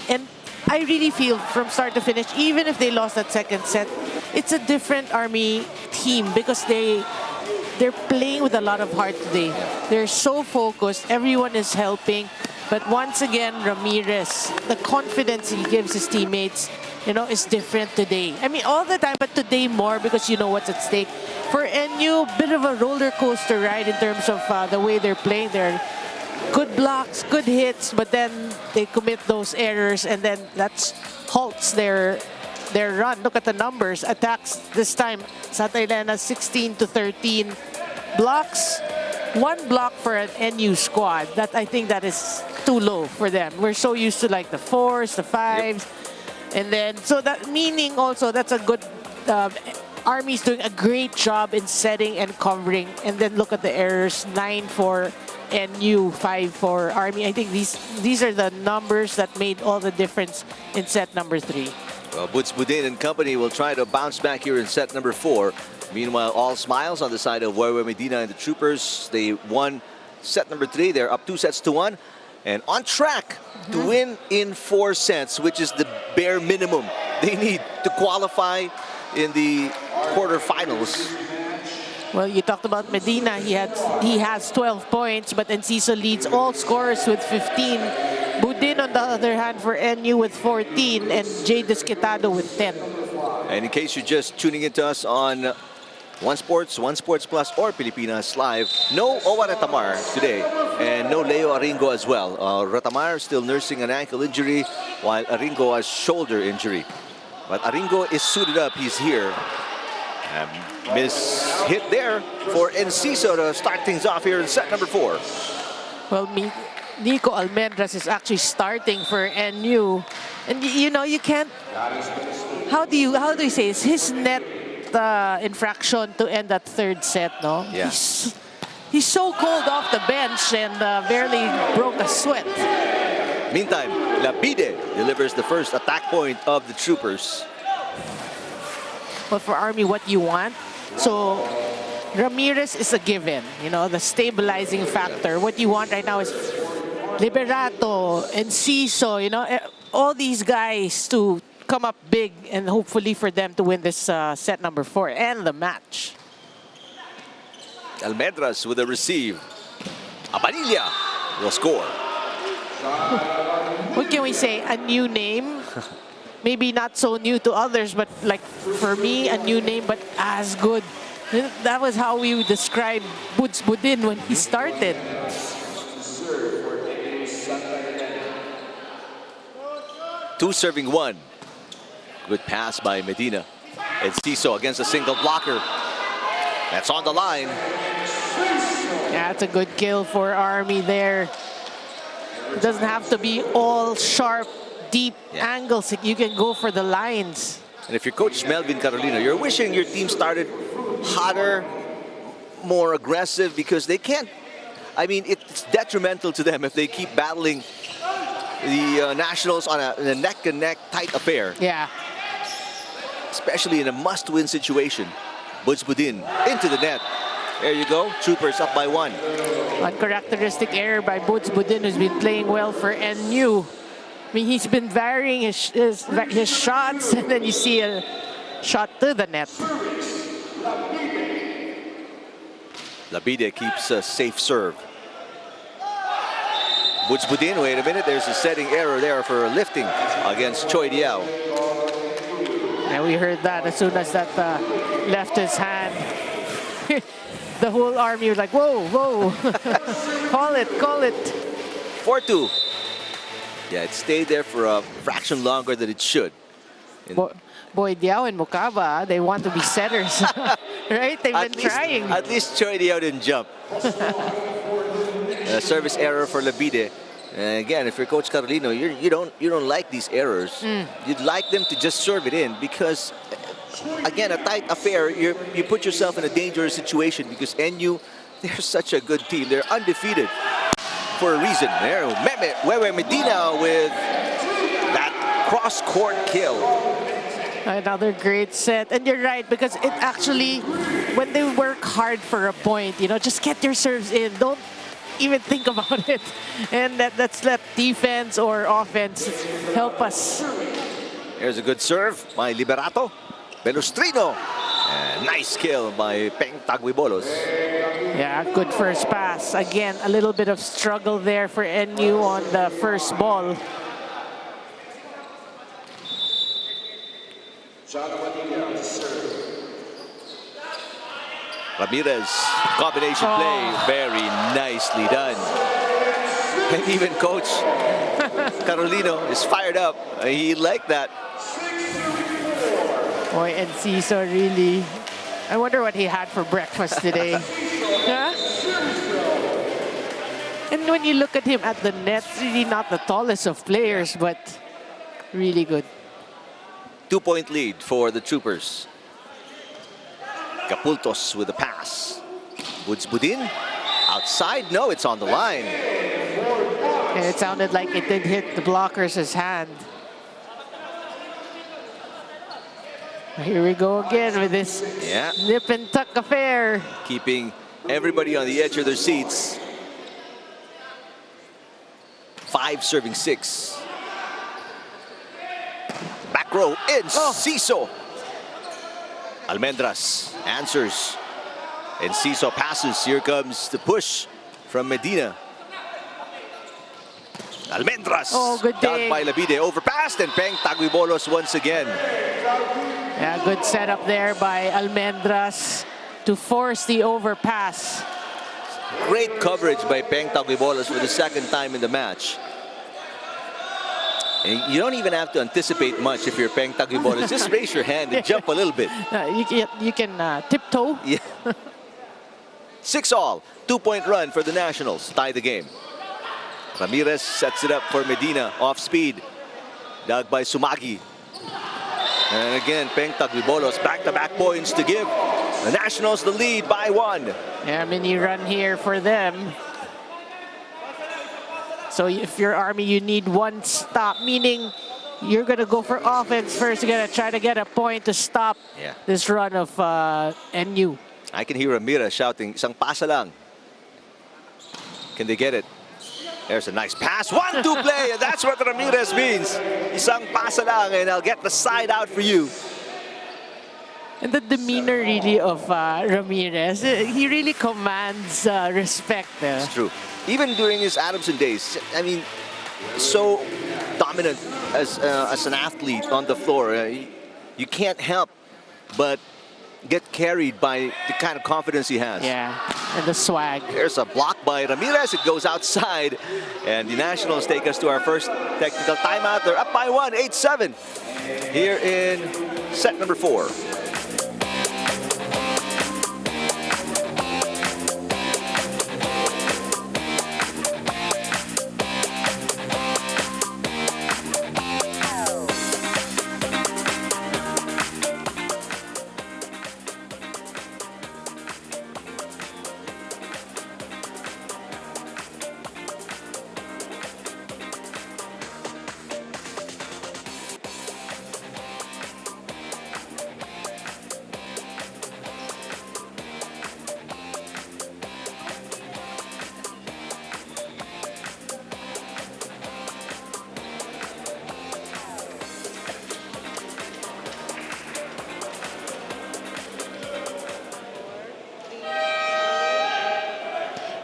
And I really feel from start to finish, even if they lost that second set, it's a different Army team because they're playing with a lot of heart today. They're so focused. Everyone is helping. But once again, Ramirez, the confidence he gives his teammates, you know, is different today. I mean, all the time, but today more because you know what's at stake. For NU, bit of a roller coaster ride in terms of the way they're playing. They're good blocks, good hits, but then they commit those errors, and then that halts their run. Look at the numbers. Attacks this time, Santa Elena 16-13. Blocks, 1 block for an NU squad. That I think that is too low for them. We're so used to like the 4s, the 5s. And then, so that meaning also that's a good, Army's doing a great job in setting and covering. And then look at the errors, 9 for NU, 5 for Army. I think these are the numbers that made all the difference in set number 3. Well, Boots Budin and company will try to bounce back here in set number 4. Meanwhile, all smiles on the side of Huehue Medina and the Troopers. They won set number 3. They're up 2-1 and on track to win in 4 sets, which is the bare minimum they need to qualify in the quarterfinals. Well, you talked about Medina. He has 12 points, but Enciso leads all scorers with 15. Budin, on the other hand, for NU with 14, and Jay Desquitado with 10. And in case you're just tuning into us on One Sports Plus, or Pilipinas Live, no Owa Retamar today, and no Leo Aringo as well. Retamar still nursing an ankle injury, while Aringo has shoulder injury. But Aringo is suited up, he's here. Miss hit there for Enciso to start things off here in set number 4. Well, Nico Almendras is actually starting for NU, and you know you can't. How do you say it's his net infraction to end that third set? No, yeah. He's so cold off the bench and barely broke a sweat. Meantime, Labide delivers the first attack point of the Troopers. But for Army, what you want? So Ramirez is a given, you know, the stabilizing factor. What you want right now is Liberato, Enciso, you know, all these guys to come up big and hopefully for them to win this set number 4 and the match. Almendras with a receive. Abanilla will score. What can we say? A new name? Maybe not so new to others, but like for me, a new name, but as good. That was how we would describe Boots Budin when he started. Two serving 1. Good pass by Medina. Enciso against a single blocker. That's on the line. Yeah, it's a good kill for Army there. It doesn't have to be all sharp, deep angles. You can go for the lines. And if you're Coach Melvin Carolino, you're wishing your team started hotter, more aggressive, because they can't. I mean, it's detrimental to them if they keep battling the Nationals on a neck-and-neck tight affair. Yeah. Especially in a must-win situation. Boots Budin into the net. There you go. Troopers up by 1. Uncharacteristic error by Boots Budin, who's been playing well for NU. I mean, he's been varying his shots, and then you see a shot to the net. Labide keeps a safe serve. Boots Budin, wait a minute, there's a setting error there for lifting against Choi Diao. And we heard that as soon as that left his hand. The whole Army was like, whoa, whoa. Call it. 4-2. Yeah, it stayed there for a fraction longer than it should. Boy, Diao and Mukaba, they want to be setters. Right? They've been trying. At least Choi Diao didn't jump. A service error for Labide. Again, if you're Coach Carolino, you don't like these errors. You'd like them to just serve it in, because again, a tight affair. You put yourself in a dangerous situation because NU, they're such a good team. They're undefeated for a reason. There, Wewe Medina with that cross-court kill. Another great set. And you're right, because it actually, when they work hard for a point, you know, just get your serves in. Don't even think about it. And let's let defense or offense help us. Here's a good serve by Liberato. Belustrino. And nice kill by Peng Taguibolos. Yeah, good first pass. Again, a little bit of struggle there for NU on the first ball. Ramirez, combination play, very nicely done. And even Coach Carolino is fired up. He liked that. Boy, and Ciso really, I wonder what he had for breakfast today. Huh? And when you look at him at the net, really not the tallest of players, but really good. 2-point lead for the Troopers. Capultos with a pass. Woods Budin. Outside? No, it's on the line. And it sounded like it did hit the blockers' hand. Here we go again with this nip and tuck affair. Keeping everybody on the edge of their seats. 5 serving 6. Back row in. Ciso. Almendras answers. And Ciso passes. Here comes the push from Medina. Almendras. Good Dug by Labide. Overpassed, and Peng Taguibolos once again. Yeah, good setup there by Almendras to force the overpass. Great coverage by Peng Taguibolos for the second time in the match. And you don't even have to anticipate much if you're Peng Taguibolos. Just raise your hand and jump a little bit. You can tiptoe. Yeah. 6-all. 2-point run for the Nationals. Tie the game. Ramirez sets it up for Medina. Off speed. Dug by Sumagi. And again, Peng Taguibolos back-to-back points to give the Nationals the lead by 1. Yeah, mini run here for them. So if you're Army, you need one stop, meaning you're going to go for offense first. You're going to try to get a point to stop this run of NU. I can hear Ramirez shouting, "Isang pasa lang." Can they get it? There's a nice pass. 1-2 play, and that's what Ramirez means. Isang pasa lang, and I'll get the side out for you. And the demeanor really of Ramirez, he really commands respect. It's true. Even during his Adamson days, I mean, so dominant as an athlete on the floor. You can't help but get carried by the kind of confidence he has. Yeah, and the swag. There's a block by Ramirez. It goes outside. And the Nationals take us to our first technical timeout. They're up by 1, 8-7. Here in set number 4.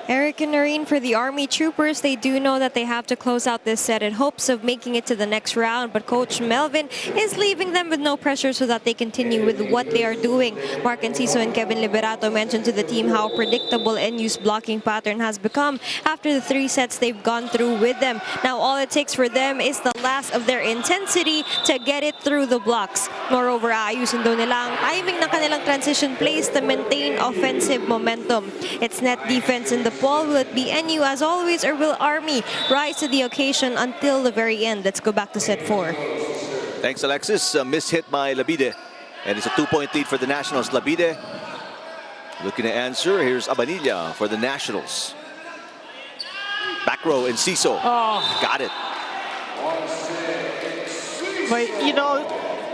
Eric and Noreen, for the Army Troopers, they do know that they have to close out this set in hopes of making it to the next round. But Coach Melvin is leaving them with no pressure so that they continue with what they are doing. Mark Enciso and Kevin Liberato mentioned to the team how predictable NU's blocking pattern has become after the 3 sets they've gone through with them. Now all it takes for them is the last of their intensity to get it through the blocks. Moreover, aayusin daw nilang timing ng kanilang transition plays to maintain offensive momentum. It's net defense in the ball. Will it be NU as always, or will Army rise to the occasion until the very end? Let's go back to set 4. Thanks, Alexis. A miss hit by Labide. And it's a 2-point lead for the Nationals. Labide looking to answer. Here's Abanilla for the Nationals. Back row, Enciso. Oh. Got it. But, you know,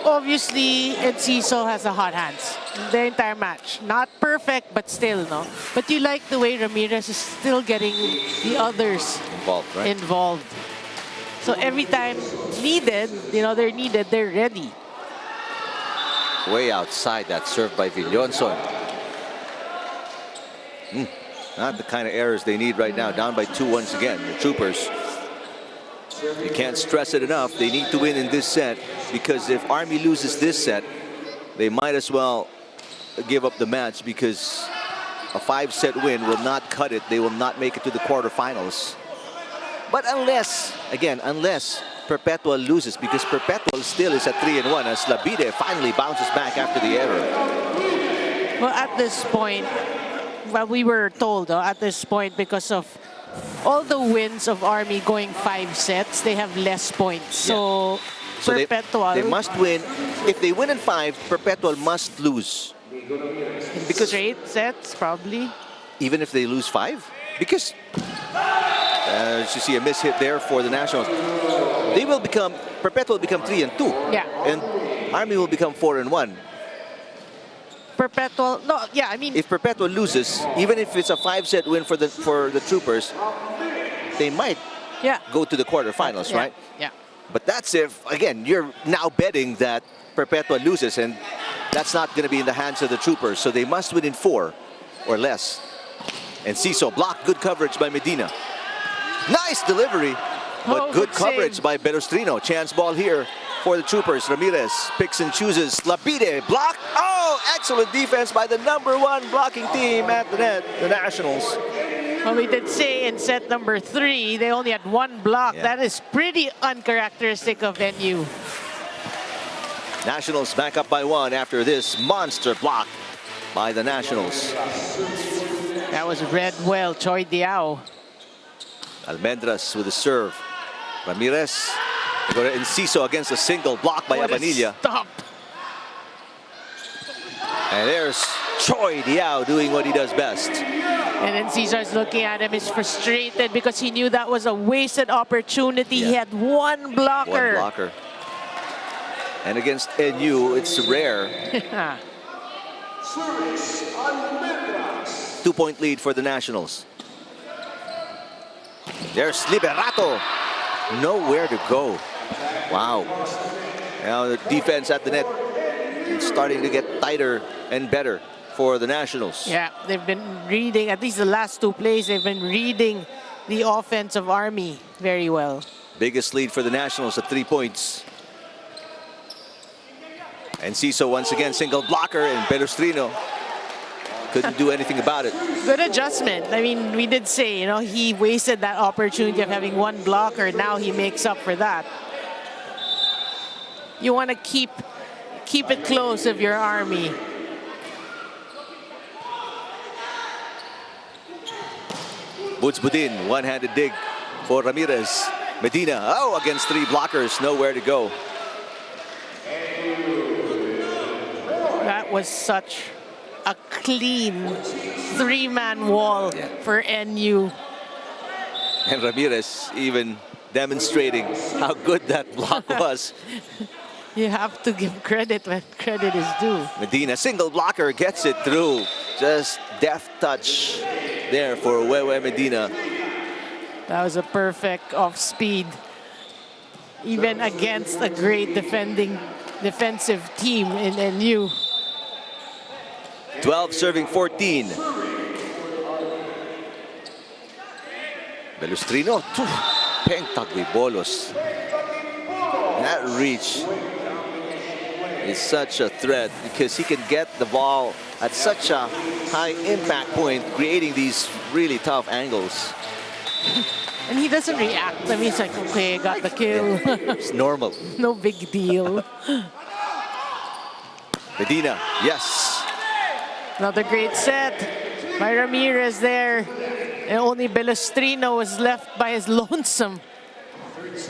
obviously, Enciso has a hot hands the entire match. Not perfect, but still, no? But you like the way Ramirez is still getting the others involved, right? Involved. So every time needed, you know, they're needed, they're ready. Way outside that serve by Villonson. Not the kind of errors they need right now. Down by 2 once again. The Troopers. You can't stress it enough. They need to win in this set, because if Army loses this set, they might as well give up the match, because a 5-set win will not cut it. They will not make it to the quarterfinals. But unless, again, unless Perpetual loses, because Perpetual still is at 3-1 as Labide finally bounces back after the error. Well, at this point, well, we were told at this point, because of all the wins of Army going 5 sets, they have less points. So, Perpetual, they must win. If they win in 5, Perpetual must lose. Because straight sets, probably. Even if they lose 5? Because as you see a miss hit there for the Nationals. They will become, Perpetual will become 3-2. Yeah. And Army will become 4-1. Perpetual, no, yeah, I mean, if Perpetual loses, even if it's a 5-set win for the Troopers, they might go to the quarterfinals, right? Yeah. But that's if, again, you're now betting that Perpetual loses, and that's not going to be in the hands of the Troopers. So they must win in 4 or less. And Ciso blocked. Good coverage by Medina. Nice delivery, but good coverage by Belustrino. Chance ball here for the Troopers. Ramirez picks and chooses. Labide block. Oh, excellent defense by the #1 blocking team at the net, the Nationals. Well, we did say in set number 3, they only had 1 block. That is pretty uncharacteristic of NU. Nationals back up by 1 after this monster block by the Nationals. That was read well, Choi Diao. Almendras with the serve. Ramirez. They go to Enciso against a single block by Abanilla. Stop. And there's Choi Diao doing what he does best. And then Cesar's looking at him, is frustrated because he knew that was a wasted opportunity. He had 1 blocker. 1 blocker. And against NU, it's rare. 2-point lead for the Nationals. There's Liberato. Nowhere to go. Wow. Now the defense at the net is starting to get tighter and better for the Nationals. Yeah, they've been reading, at least the last 2 plays, they've been reading the offense of Army very well. Biggest lead for the Nationals at 3 points. And Ciso once again single blocker, and Belustrino couldn't do anything about it. Good adjustment. I mean, we did say, you know, he wasted that opportunity of having 1 blocker. Now he makes up for that. You want to keep it close if you're Army. Boots Budin, one-handed dig for Ramirez. Medina, oh, against 3 blockers, nowhere to go. That was such a clean 3-man wall for NU. And Ramirez even demonstrating how good that block was. You have to give credit when credit is due. Medina, single blocker, gets it through. Just deft touch there for Wewe Medina. That was a perfect off-speed. Even against a great defensive team in NU. 12 serving 14. Belustrino, Pentagwibolos. That reach is such a threat because he can get the ball at such a high impact point, creating these really tough angles. And he doesn't react. I mean, it's like, okay, got the kill. It's normal. No big deal. Medina, yes. Another great set by Ramirez there. And only Belustrino was left by his lonesome.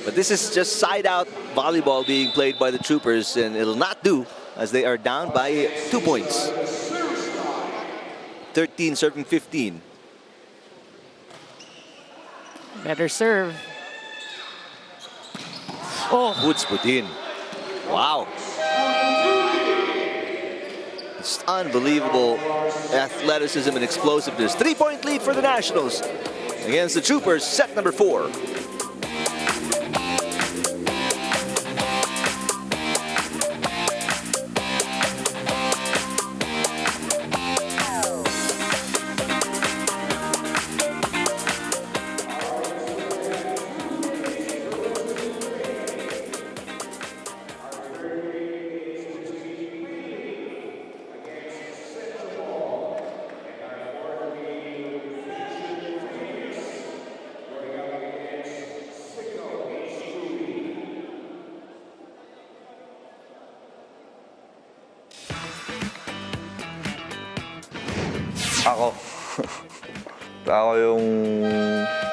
But this is just side-out volleyball being played by the Troopers, and it'll not do as they are down by 2 points. 13 serving 15. Better serve. Oh, Woods put in. Wow. It's unbelievable athleticism and explosiveness. 3-point lead for the Nationals against the Troopers, set number 4. Ako. Ako yung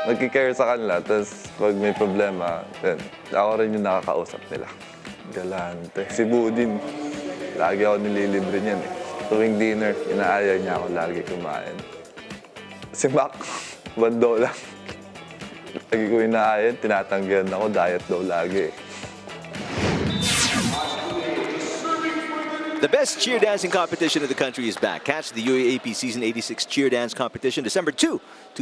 nagkikare sa kanila, tapos pag may problema, then, ako rin yung nakakausap nila. Galante. Si Budin, lagi ako nililibre niyan eh. Tuwing dinner, inaaya niya ako lagi kumain. Si Mac, bando lang. Lagi ko inaayan, tinatanggihan ako, diet daw lagi eh. The best cheer dancing competition in the country is back. Catch the UAAP Season 86 Cheer Dance Competition December 2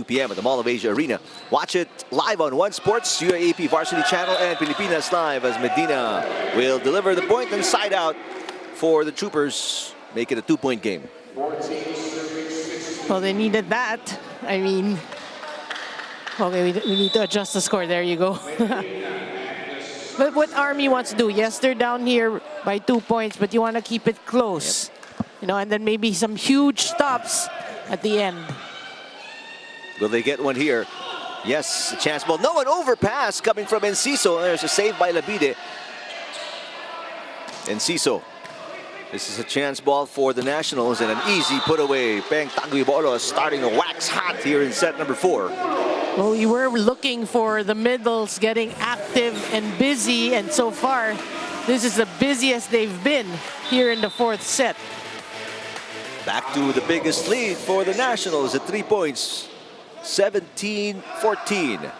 p.m. at the Mall of Asia Arena. Watch it live on One Sports, UAAP Varsity Channel, and Pilipinas Live as Medina will deliver the point and side out for the Troopers. Make it a 2-point game. well, they needed that. I mean, okay, we need to adjust the score. There you go. But what Army wants to do, yes, they're down here by 2 points, but you want to keep it close. Yep. You know, and then maybe some huge stops at the end. Will they get one here? Yes, a chance ball. No, an overpass coming from Enciso. There's a save by Labide. Enciso. This is a chance ball for the Nationals and an easy put away. Peng Taguibolo starting to wax hot here in set number 4. Well, we were looking for the middles getting active and busy, and so far, this is the busiest they've been here in the 4th set. Back to the biggest lead for the Nationals at 3 points. 17-14.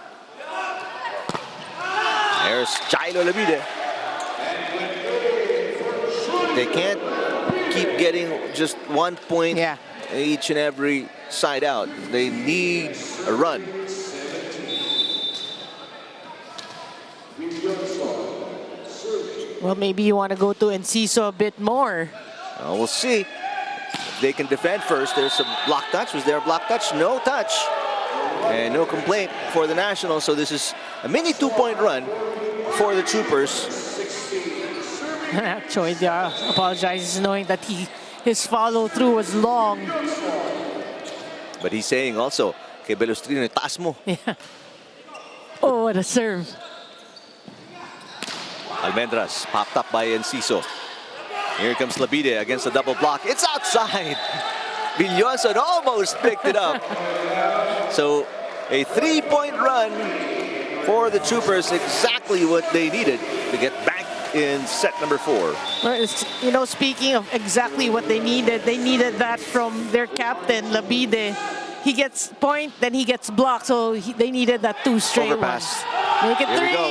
There's Chilo Labide. They can't keep getting just 1 point each and every side out. They need a run. Well, maybe you want to go to Enciso a bit more. We'll see if they can defend first. There's some block touch. Was there a block touch? No touch. And no complaint for the Nationals. So this is a mini 2-point run for the Troopers. Choi apologizes knowing that his follow-through was long. But he's saying also, kay Belustrino, taas mo. Yeah. Oh, what a serve. Almendras popped up by Enciso. Here comes Labide against the double block. It's outside. Villoson almost picked it up. So a 3-point run for the Troopers, exactly what they needed to get back in set number 4. Well, you know, speaking of exactly what they needed that from their captain, Labide. He gets point, then he gets blocked, so they needed that 2 straight Overpass. ones. Make it Here 3. we go.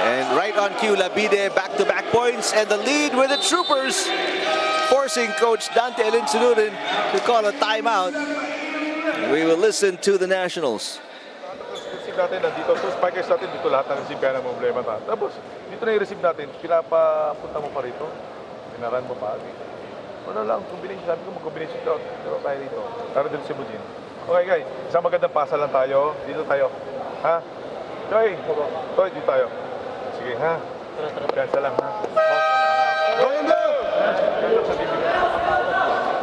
And right on cue, Labide back-to-back points and the lead with the Troopers, forcing Coach Dante Alinsunurin to call a timeout. We will listen to the Nationals. Natin nandito, so spikers natin dito lahat ng receive kaya ng problema ta. Tapos dito na i-receive natin, pinapapunta mo pa rito, pinaran mo pa. Ano lang, combination, sabi ko mag-combination daw, pero tayo dito. Tara dito si Bujin. Okay guys, isang magandang pasa lang tayo, dito tayo. Ha? Joy, dito tayo. Sige ha, pasa lang ha.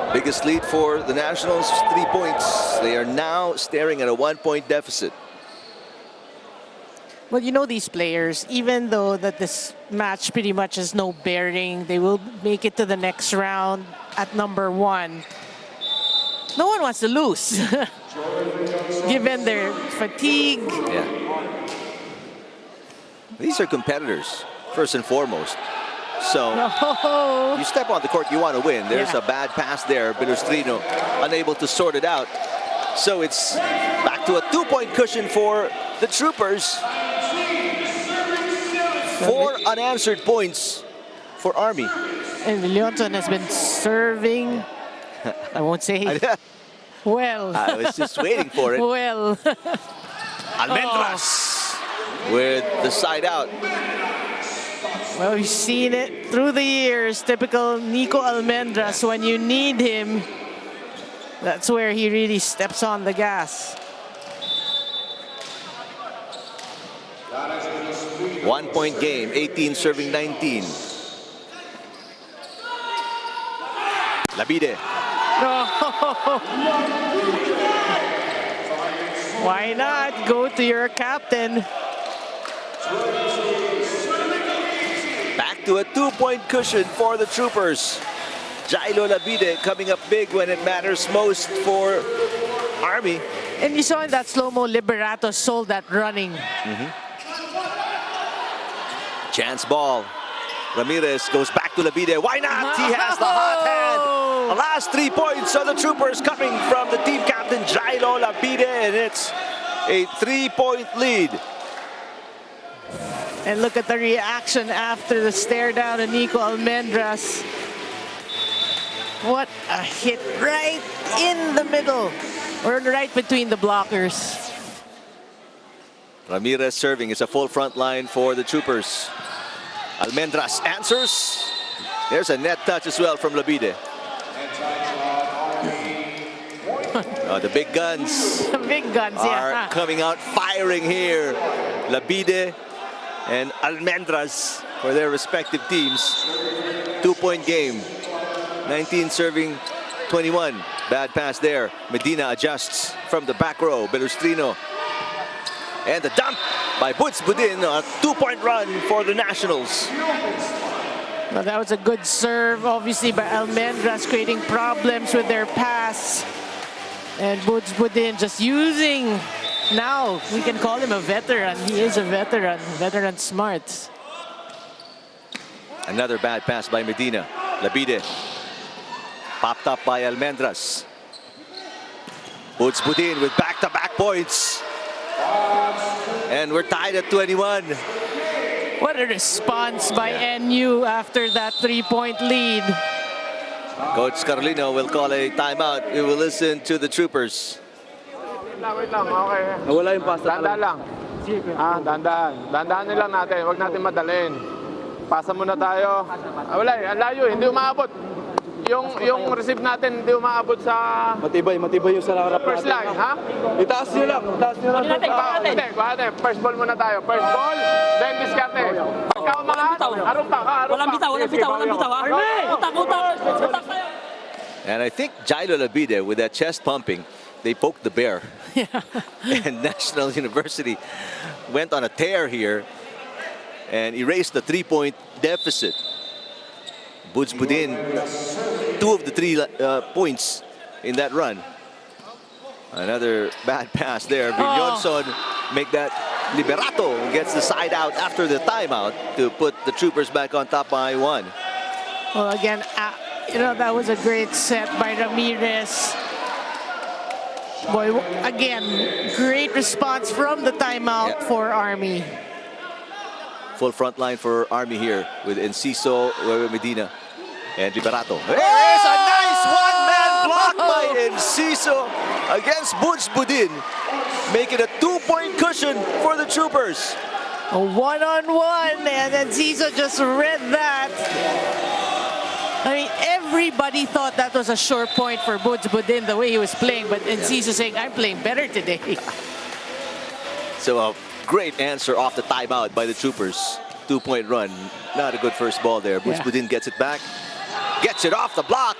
Biggest lead for the Nationals, 3 points. They are now staring at a 1-point deficit. Well, you know these players, even though that this match pretty much has no bearing, they will make it to the next round at number 1. No one wants to lose, given their fatigue. Yeah. These are competitors, first and foremost. So No. you step on the court, you want to win. There's Yeah. a bad pass there. Belustrino unable to sort it out. So it's back to a 2-point cushion for the Troopers. 4 unanswered points for Army. And Leonton has been serving. I won't say well. I was just waiting for it. Well. Almendras with the side out. Well, we've seen it through the years. Typical Nico Almendras. When you need him, that's where he really steps on the gas. 1-point game, 18 serving 19. Labide. Why not go to your captain? Back to a 2-point cushion for the Troopers. Jailo Labide coming up big when it matters most for Army. And you saw in that slow-mo, Liberato sold that running. Chance ball. Ramirez goes back to Labide. Why not? He has the hot hand. The last 3 points of the Troopers coming from the team captain, Jailo Labide, and it's a 3-point lead. And look at the reaction after the stare down to Nico Almendras. What a hit right in the middle, or right between the blockers. Ramirez serving. It's a full front line for the Troopers. Almendras answers. There's a net touch as well from Labide. The big guns. The big guns, are coming out firing here. Labide and Almendras for their respective teams. 2-point game. 19 serving 21. Bad pass there. Medina adjusts from the back row. Belustrino. And the dump by Butz Budin. A 2-point run for the Nationals. Well, that was a good serve, obviously, by Almendras, creating problems with their pass. And Butz Budin just using, now we can call him a veteran. He is a veteran, veteran smart. Another bad pass by Medina. Labide. Popped up by Almendras. Butz Budin with back-to-back points. And we're tied at 21. What a response by NU after that 3-point lead. Coach Carolino will call a timeout. We will listen to the Troopers. Wait lang, okay. Nawala yung pasta. Dandaan lang. Dandaan. Dandaanin lang natin. Huwag natin madalin. Pasa muna tayo. Wala eh. Ang layo. Hindi umaabot. Yung receive natin hindi umaabot sa Matibay yung sa harap first line, ha? Itaas nyo lang. Hindi, first ball muna tayo. First ball, then discarte. Ikaw mga, harong pa. Walang bitaw, And I think Jailo Labide, with that chest pumping, they poked the bear. And National University went on a tear here and erased the 3-point deficit. Butz Budin, 2 of the 3 points in that run. Another bad pass there. Villonson make that. Liberato gets the side out after the timeout to put the Troopers back on top by 1. Well, again, you know, that was a great set by Ramirez. Boy, again, great response from the timeout for Army. Full front line for Army here with Enciso, Medina, and Liberato. There's a nice one-man block by Enciso against Butz Budin, making a 2-point cushion for the Troopers. A one-on-one, and Enciso just read that. I mean, everybody thought that was a short point for Butz Budin, the way he was playing, but Enciso saying, I'm playing better today. So a great answer off the timeout by the Troopers. 2-point run. Not a good first ball there. Butz Budin gets it back. Gets it off the block.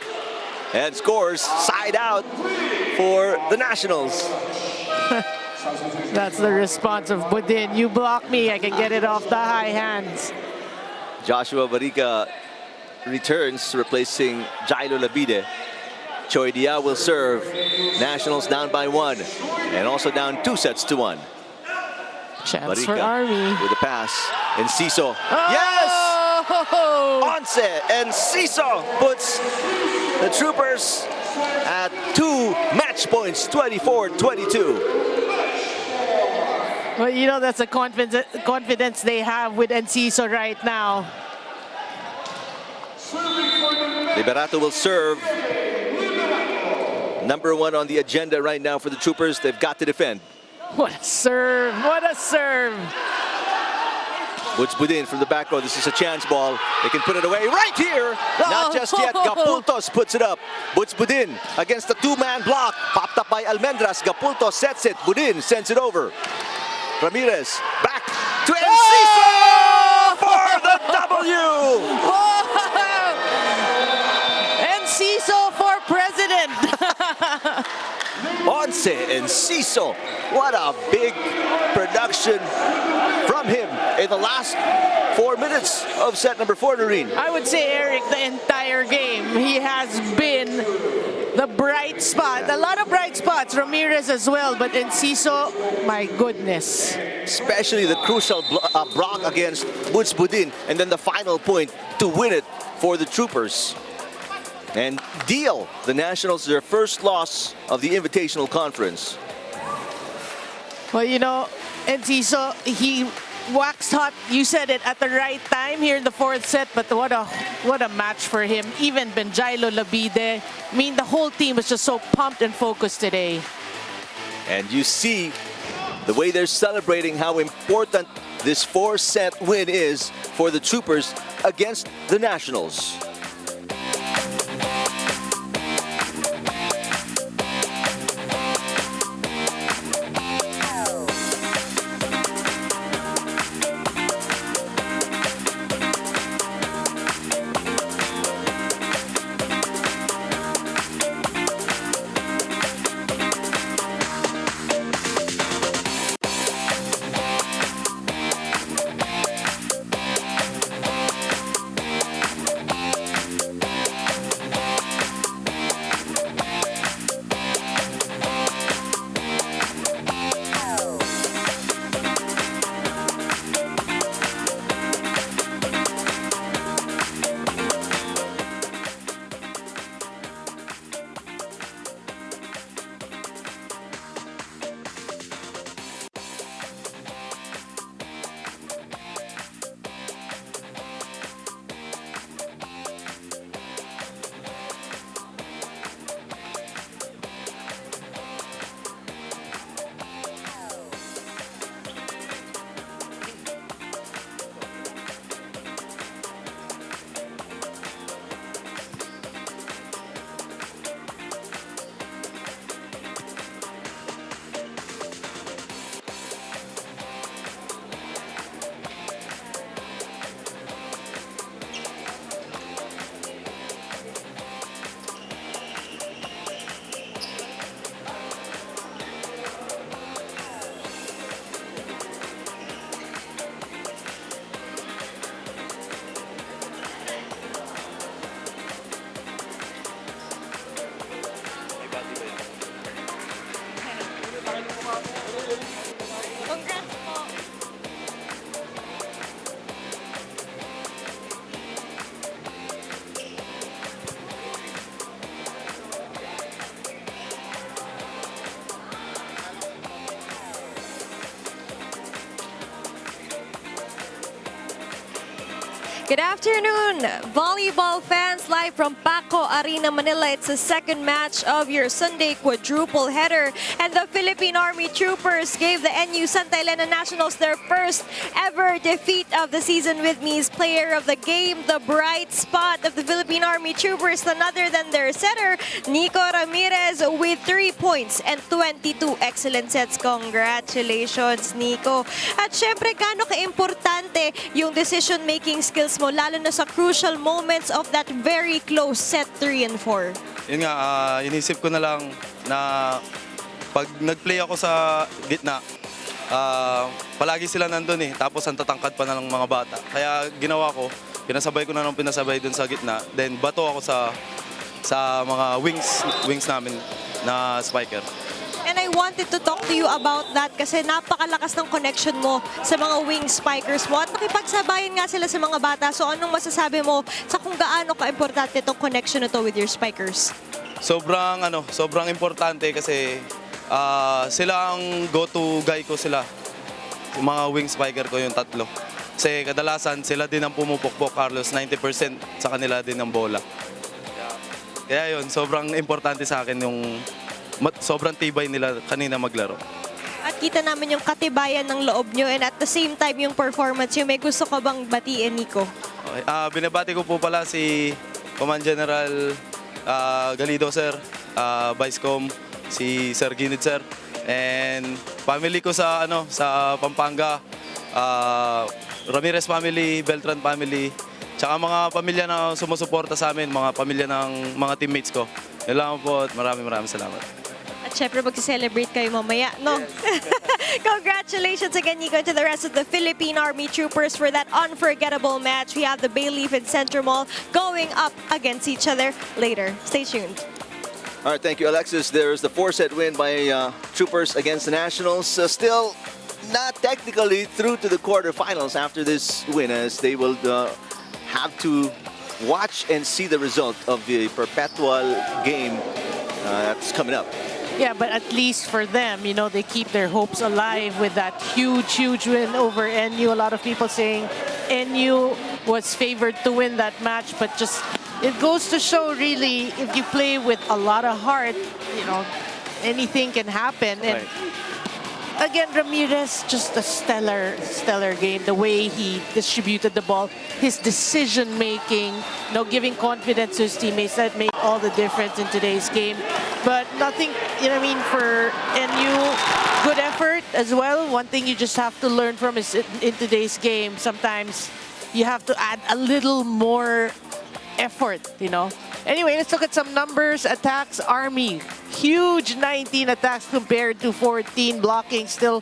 And scores side out for the Nationals. That's the response of Budin. You block me, I can get it off the high hands. Joshua Barica returns, replacing Jailo Labide. Choi Dia will serve. Nationals down by 1. And also down 2-1. Chance Barica for Army. with a pass. Enciso. Oh! Yes! Once Enciso puts the Troopers at 2 match points, 24-22. Well, you know, that's the confidence they have with Enciso right now. Liberato will serve. Number 1 on the agenda right now for the Troopers. They've got to defend. What a serve! What a serve! Woods Budin from the back row. This is a chance ball. They can put it away right here. Not just yet. Gapultos puts it up. Woods Budin against the 2-man block. Popped up by Almendras. Gapultos sets it. Budin sends it over. Ramirez back to Enciso for the W. Enciso for president. Once Enciso. What a big production from him in the last 4 minutes of set number 4, Noreen. I would say, Eric, the entire game, he has been the bright spot. A lot of bright spots, Ramirez as well, but Enciso, my goodness. Especially the crucial block against Woods Budin, and then the final point to win it for the Troopers. And deal the Nationals their first loss of the Invitational Conference. Well, you know, Enciso, he waxed hot, you said it, at the right time here in the 4th set, but what a match for him. Even Benjailo Labide, I mean, the whole team was just so pumped and focused today. And you see the way they're celebrating how important this 4-set win is for the Troopers against the Nationals. Good afternoon, volleyball fans, live from Paco Arena, Manila. It's the second match of your Sunday quadruple header, and the Philippine Army Troopers gave the NU Santa Elena Nationals their first ever defeat of the season. With me is player of the game, the bright spot of the Philippine Army Troopers, none other than their setter, Nico Ramirez, with 3 points and 22 excellent sets. Congratulations, Nico. At syempre, gaano ka-importante yung decision-making skills mo, lalo na sa crucial moments of that very close set 3 and 4? Yun nga, inisip ko na lang na pag nag-play ako sa gitna, palagi sila nandun eh. Tapos ang tatangkad pa na ng mga bata. Kaya ginawa ko, pinasabay ko na ng pinasabay dun sa gitna. Then bato ako sa mga wings namin na spiker. And I wanted to talk to you about that kasi napakalakas ng connection mo sa mga wing spikers mo at nakipagsabayan nga sila sa mga bata. So anong masasabi mo sa kung gaano ka-importante itong connection na to with your spikers? Sobrang importante kasi sila ang go-to guy ko sila. Yung mga wing spiker ko yung tatlo. Kasi kadalasan sila din ang pumupukpok, Carlos, 90% sa kanila din ang bola. Kaya yun, sobrang importante sa akin yung sobrang tibay nila kanina maglaro. At kita namin yung katibayan ng loob nyo and at the same time yung performance nyo. May gusto ka bang batiin, Nico? Okay. Binabati ko po pala si Command General Galido, sir, Vice Com, si Sir Ginid, sir, and family ko sa Pampanga, Ramirez family, Beltran family, tsaka mga pamilya na sumusuporta sa amin, mga pamilya ng mga teammates ko. Yun lang po at maraming salamat. At syempre magsi-celebrate kayo mamaya, no? Congratulations again, Nico, to the rest of the Philippine Army Troopers for that unforgettable match. We have the Bayleaf and Central Mall going up against each other later. Stay tuned. All right, thank you, Alexis. There's the 4-set win by Troopers against the Nationals. Still not technically through to the quarterfinals after this win, as they will have to watch and see the result of the perpetual game that's coming up. Yeah, but at least for them, you know, they keep their hopes alive with that huge win over NU. A lot of people saying NU was favored to win that match, but just it goes to show really if you play with a lot of heart, you know, anything can happen. And again, Ramirez, just a stellar game. The way he distributed the ball, his decision-making, you know, giving confidence to his teammates, that made all the difference in today's game. But nothing, you know what I mean, for NU, good effort as well. One thing you just have to learn from is in today's game, sometimes you have to add a little more effort, you know. Anyway, let's look at some numbers. Attacks, Army. Huge 19 attacks compared to 14 blocking still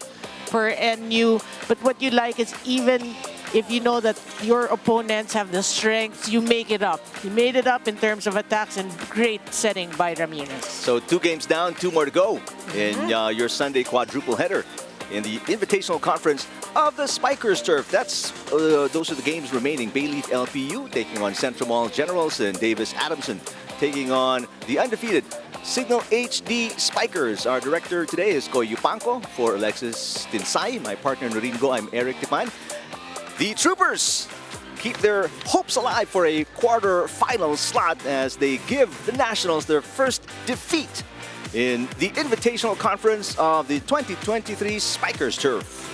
for NU. But what you like is even if you know that your opponents have the strengths, you make it up. You made it up in terms of attacks and great setting by Ramirez. So 2 games down, 2 more to go in your Sunday quadruple header in the Invitational Conference of the Spikers Turf. Those are the games remaining. Bayleaf LPU taking on Central Mall Generals and Davis Adamson taking on the undefeated Signal HD Spikers. Our director today is Koy Yupanco. For Alexis Tinsay, my partner in Ringo, I'm Eric Tipan. The Troopers keep their hopes alive for a quarter-final slot as they give the Nationals their first defeat in the Invitational Conference of the 2023 Spikers Turf.